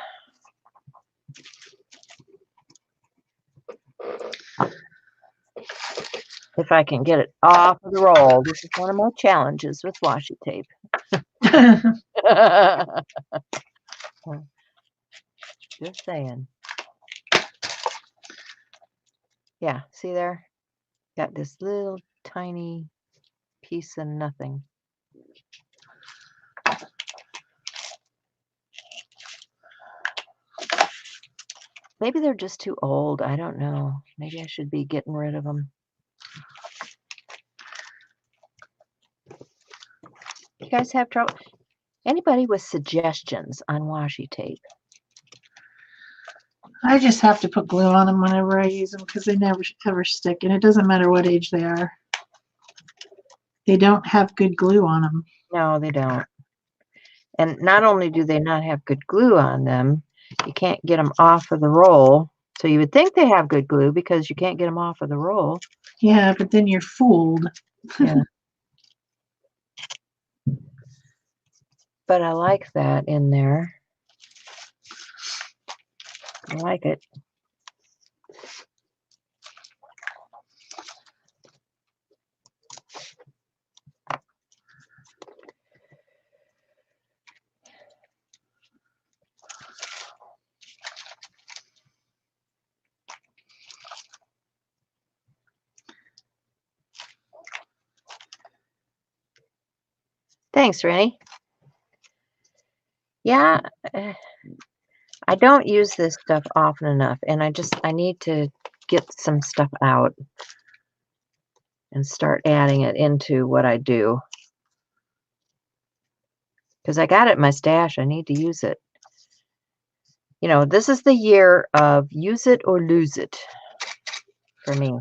If I can get it off of the roll. This is one of my challenges with washi tape. Just saying. Yeah, see there? Got this little tiny piece of nothing. Maybe they're just too old. I don't know. Maybe I should be getting rid of them. You guys have trouble? Anybody with suggestions on washi tape? I just have to put glue on them whenever I use them because they never ever stick, and it doesn't matter what age they are. They don't have good glue on them. No, they don't. And not only do they not have good glue on them, you can't get them off of the roll. So you would think they have good glue because you can't get them off of the roll. Yeah, but then you're fooled. Yeah. but I like that in there. I like it. Thanks, Rennie. Yeah, I don't use this stuff often enough, and I need to get some stuff out and start adding it into what I do. Because I got it in my stash, I need to use it. You know, this is the year of use it or lose it for me.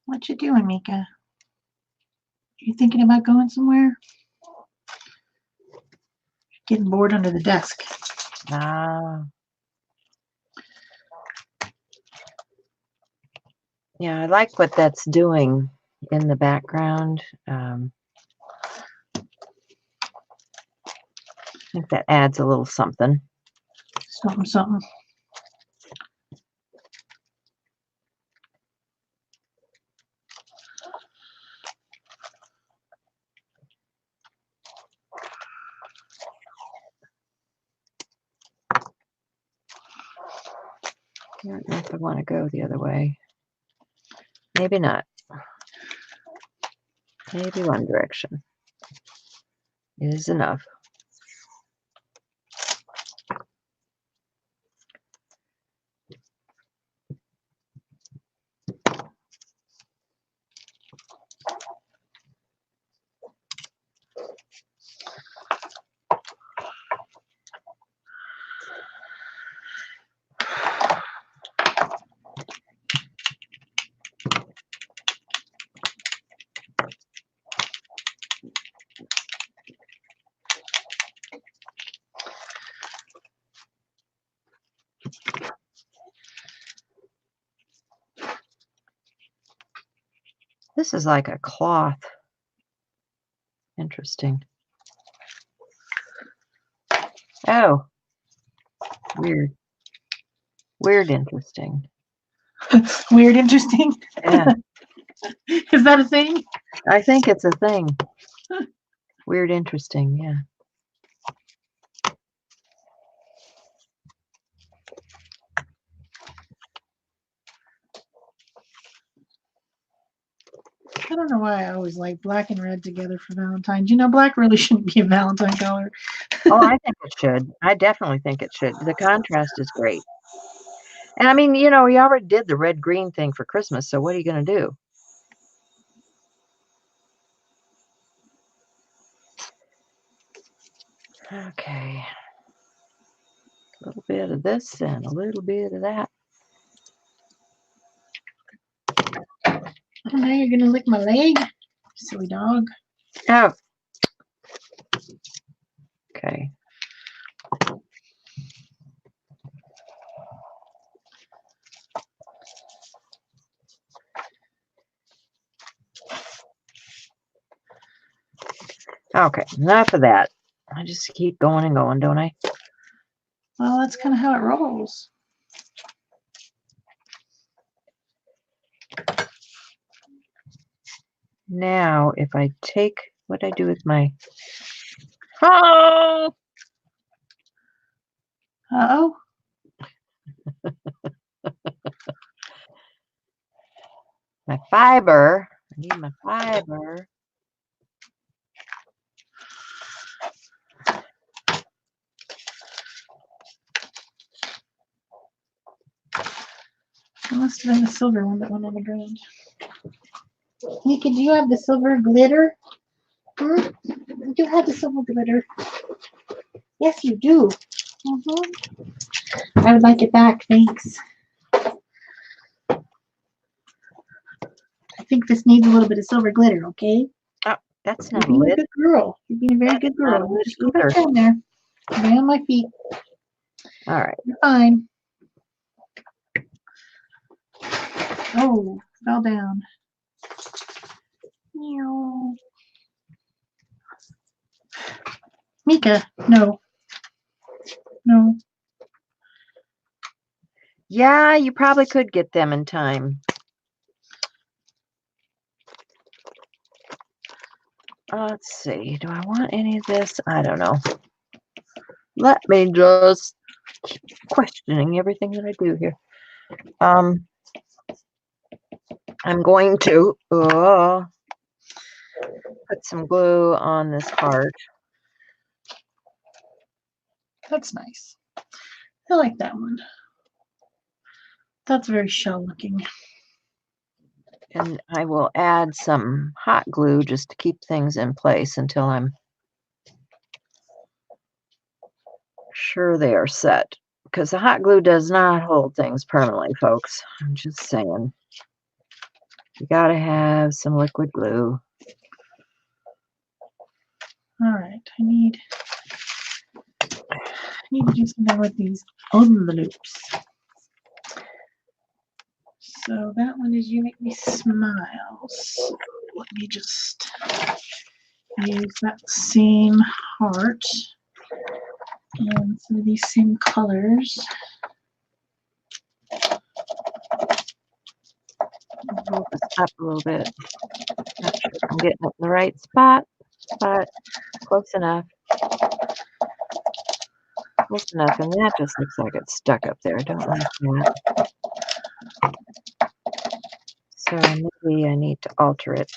What you doing, Mika? You thinking about going somewhere? Getting bored under the desk. Ah. Yeah, I like what that's doing in the background. I think that adds a little something. Something, something. I don't know if I want to go the other way. Maybe not. Maybe one direction is enough. This is like a cloth. Interesting. Oh, weird. Weird, interesting. Weird, interesting. Yeah, Is that a thing? I think it's a thing. Weird, interesting. Yeah. I don't know why I always like black and red together for Valentine's. You know, black really shouldn't be a Valentine color. Oh, I think it should. I definitely think it should. The contrast is great. And I mean, you know, we already did the red-green thing for Christmas, so what are you going to do? Okay. A little bit of this and a little bit of that. Oh, now you're gonna lick my leg, silly dog. Oh. Okay. Okay, enough of that. I just keep going and going, don't I? Well, that's kind of how it rolls. Now, if I take what I do with my... Oh! Uh-oh. My fiber. I need my fiber. It must have been the silver one that went on the ground. Nika, do you have the silver glitter? Hmm? You have the silver glitter. Yes, you do. I would like it back, thanks. I think this needs a little bit of silver glitter, okay? Oh, that's You're not being a lit. good girl. You're being a very good girl. Not lit Just go back either. down there. Stay on my feet. All right. You're fine. Oh, fell down. Meow. Mika, no. No. Yeah, you probably could get them in time. Let's see. Do I want any of this? I don't know. Let me just keep questioning everything that I do here. I'm going to put some glue on this heart. That's nice. I like that one. That's very Shel looking. And I will add some hot glue just to keep things in place until I'm sure they are set. Because the hot glue does not hold things permanently, folks. I'm just saying. You gotta have some liquid glue. All right, I need to do something with these envelopes. So that one is You Make Me Smile. So let me just use that same heart and some of these same colors. Move this up a little bit. Not sure if I'm getting it in the right spot, but close enough. Close enough, and that just looks like it's stuck up there. I don't like that. So maybe I need to alter it.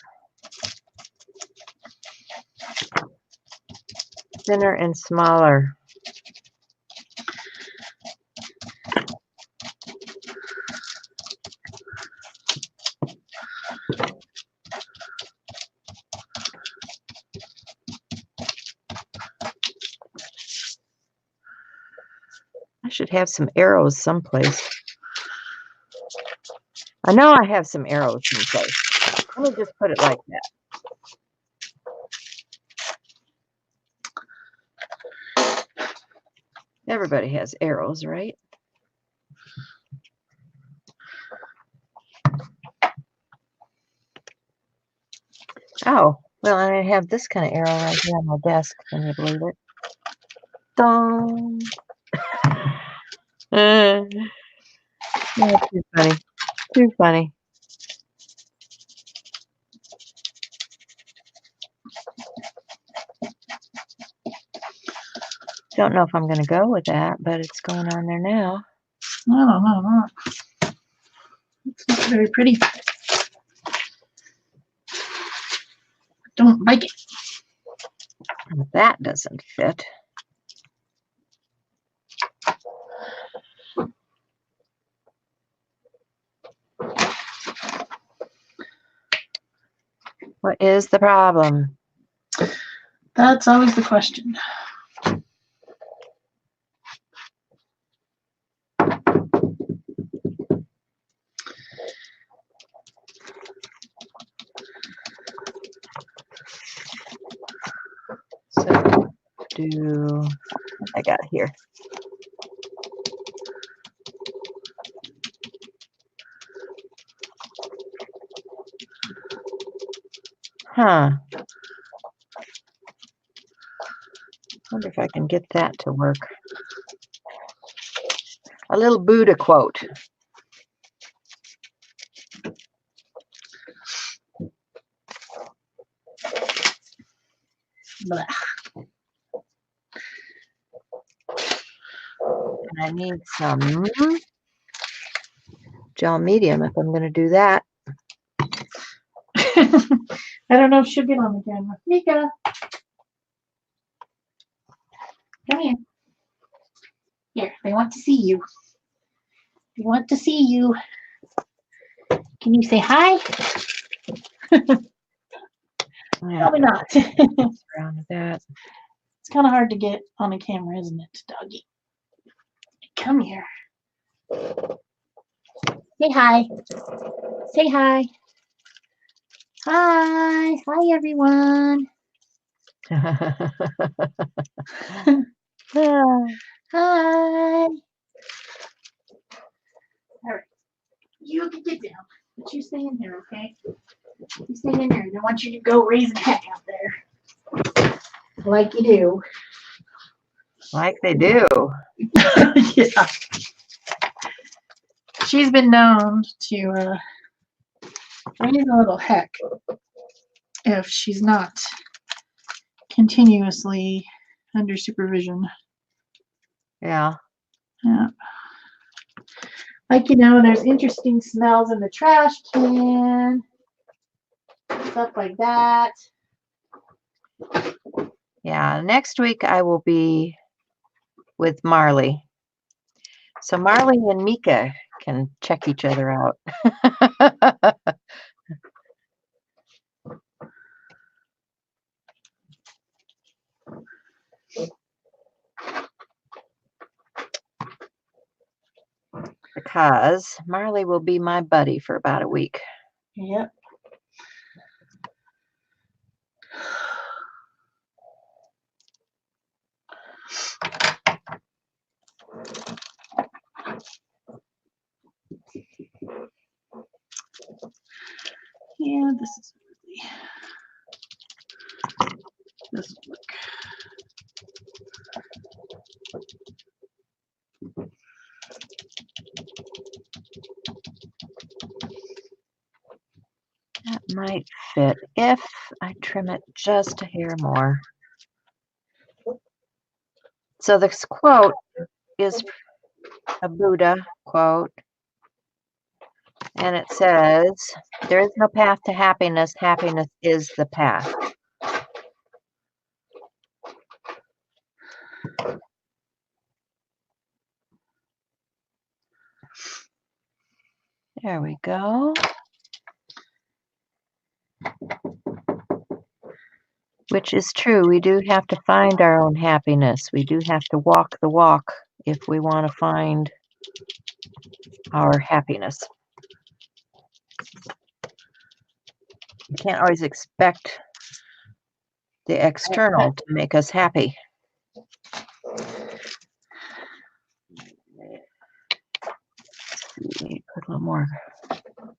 Thinner and smaller. I should have some arrows someplace. I know I have some arrows someplace. Let me just put it like that. Everybody has arrows, right? Oh, well, I have this kind of arrow right here on my desk. Can you believe it? Dong. Yeah, too funny. Too funny. Don't know if I'm going to go with that, but it's going on there now. I don't know. It's not very pretty. Don't like it. That doesn't fit. What is the problem? That's always the question. So, I got here. Huh. Wonder if I can get that to work. A little Buddha quote. Blah. And I need some gel medium if I'm going to do that. I don't know if she'll get on the camera. Mika, come here. Here, they want to see you. They want to see you. Can you say hi? Probably not. Around with that. It's kind of hard to get on a camera, isn't it, doggy? Come here. Say hi. Say hi. Hi. Hi, everyone. want you to go raising heck out there. Like you do. Like they do. Yeah. She's been known to raise a little heck if she's not continuously under supervision. Yeah. Yeah. Like, you know, there's interesting smells in the trash can, stuff like that. Yeah. Next week I will be with Marley. So Marley and Mika can check each other out. Because Marley will be my buddy for about a week. Yep. Yeah, this is really, this will look. That might fit if I trim it just a hair more. So this quote is a Buddha quote. And it says, there is no path to happiness. Happiness is the path. There we go. Which is true. We do have to find our own happiness. We do have to walk the walk if we want to find our happiness. We can't always expect the external to make us happy. Put a little more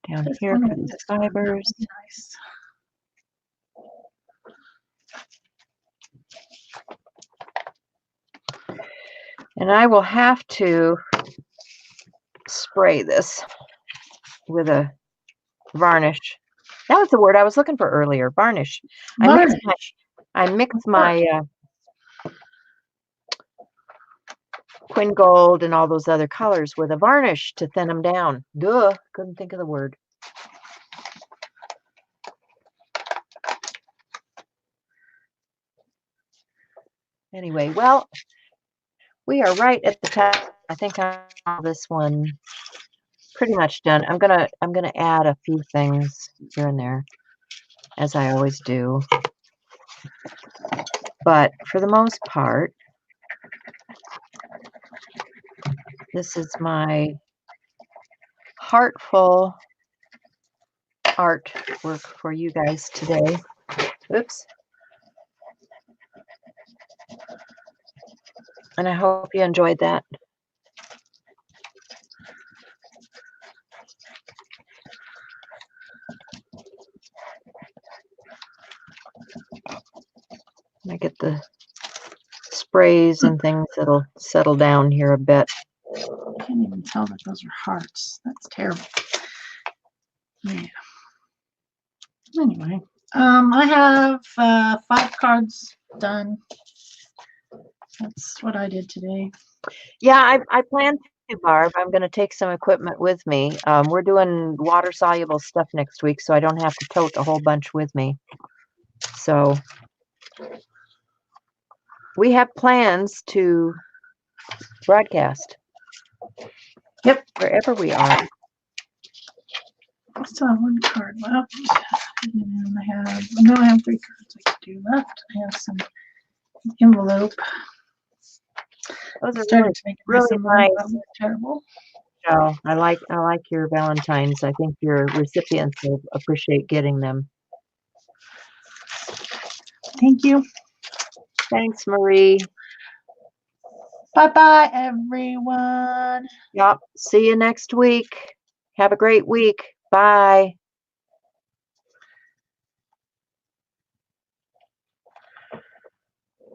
down here for these fibers. Nice. And I will have to spray this with a varnish. That was the word I was looking for earlier, varnish. I mixed my Quin Gold and all those other colors with a varnish to thin them down. Duh, couldn't think of the word. Anyway, well, we are right at the top. I think I have this one pretty much done. I'm gonna add a few things here and there, as I always do. But for the most part, this is my heartful artwork for you guys today. Oops. And I hope you enjoyed that. I get the sprays and things that'll settle down here a bit. I can't even tell that those are hearts. That's terrible. Yeah. Anyway, I have 5 cards done. That's what I did today. Yeah, I plan to, Barb. I'm going to take some equipment with me. We're doing water-soluble stuff next week, so I don't have to tote a whole bunch with me. So we have plans to broadcast. Yep. Wherever we are. I still have 1 card left. And I have 3 cards I could do left. I have some envelope. Those are Started to make a mess really of them. nice. That was terrible. Oh, I like your Valentines. I think your recipients will appreciate getting them. Thank you. Thanks, Marie. Bye-bye, everyone. Yep. See you next week. Have a great week. Bye.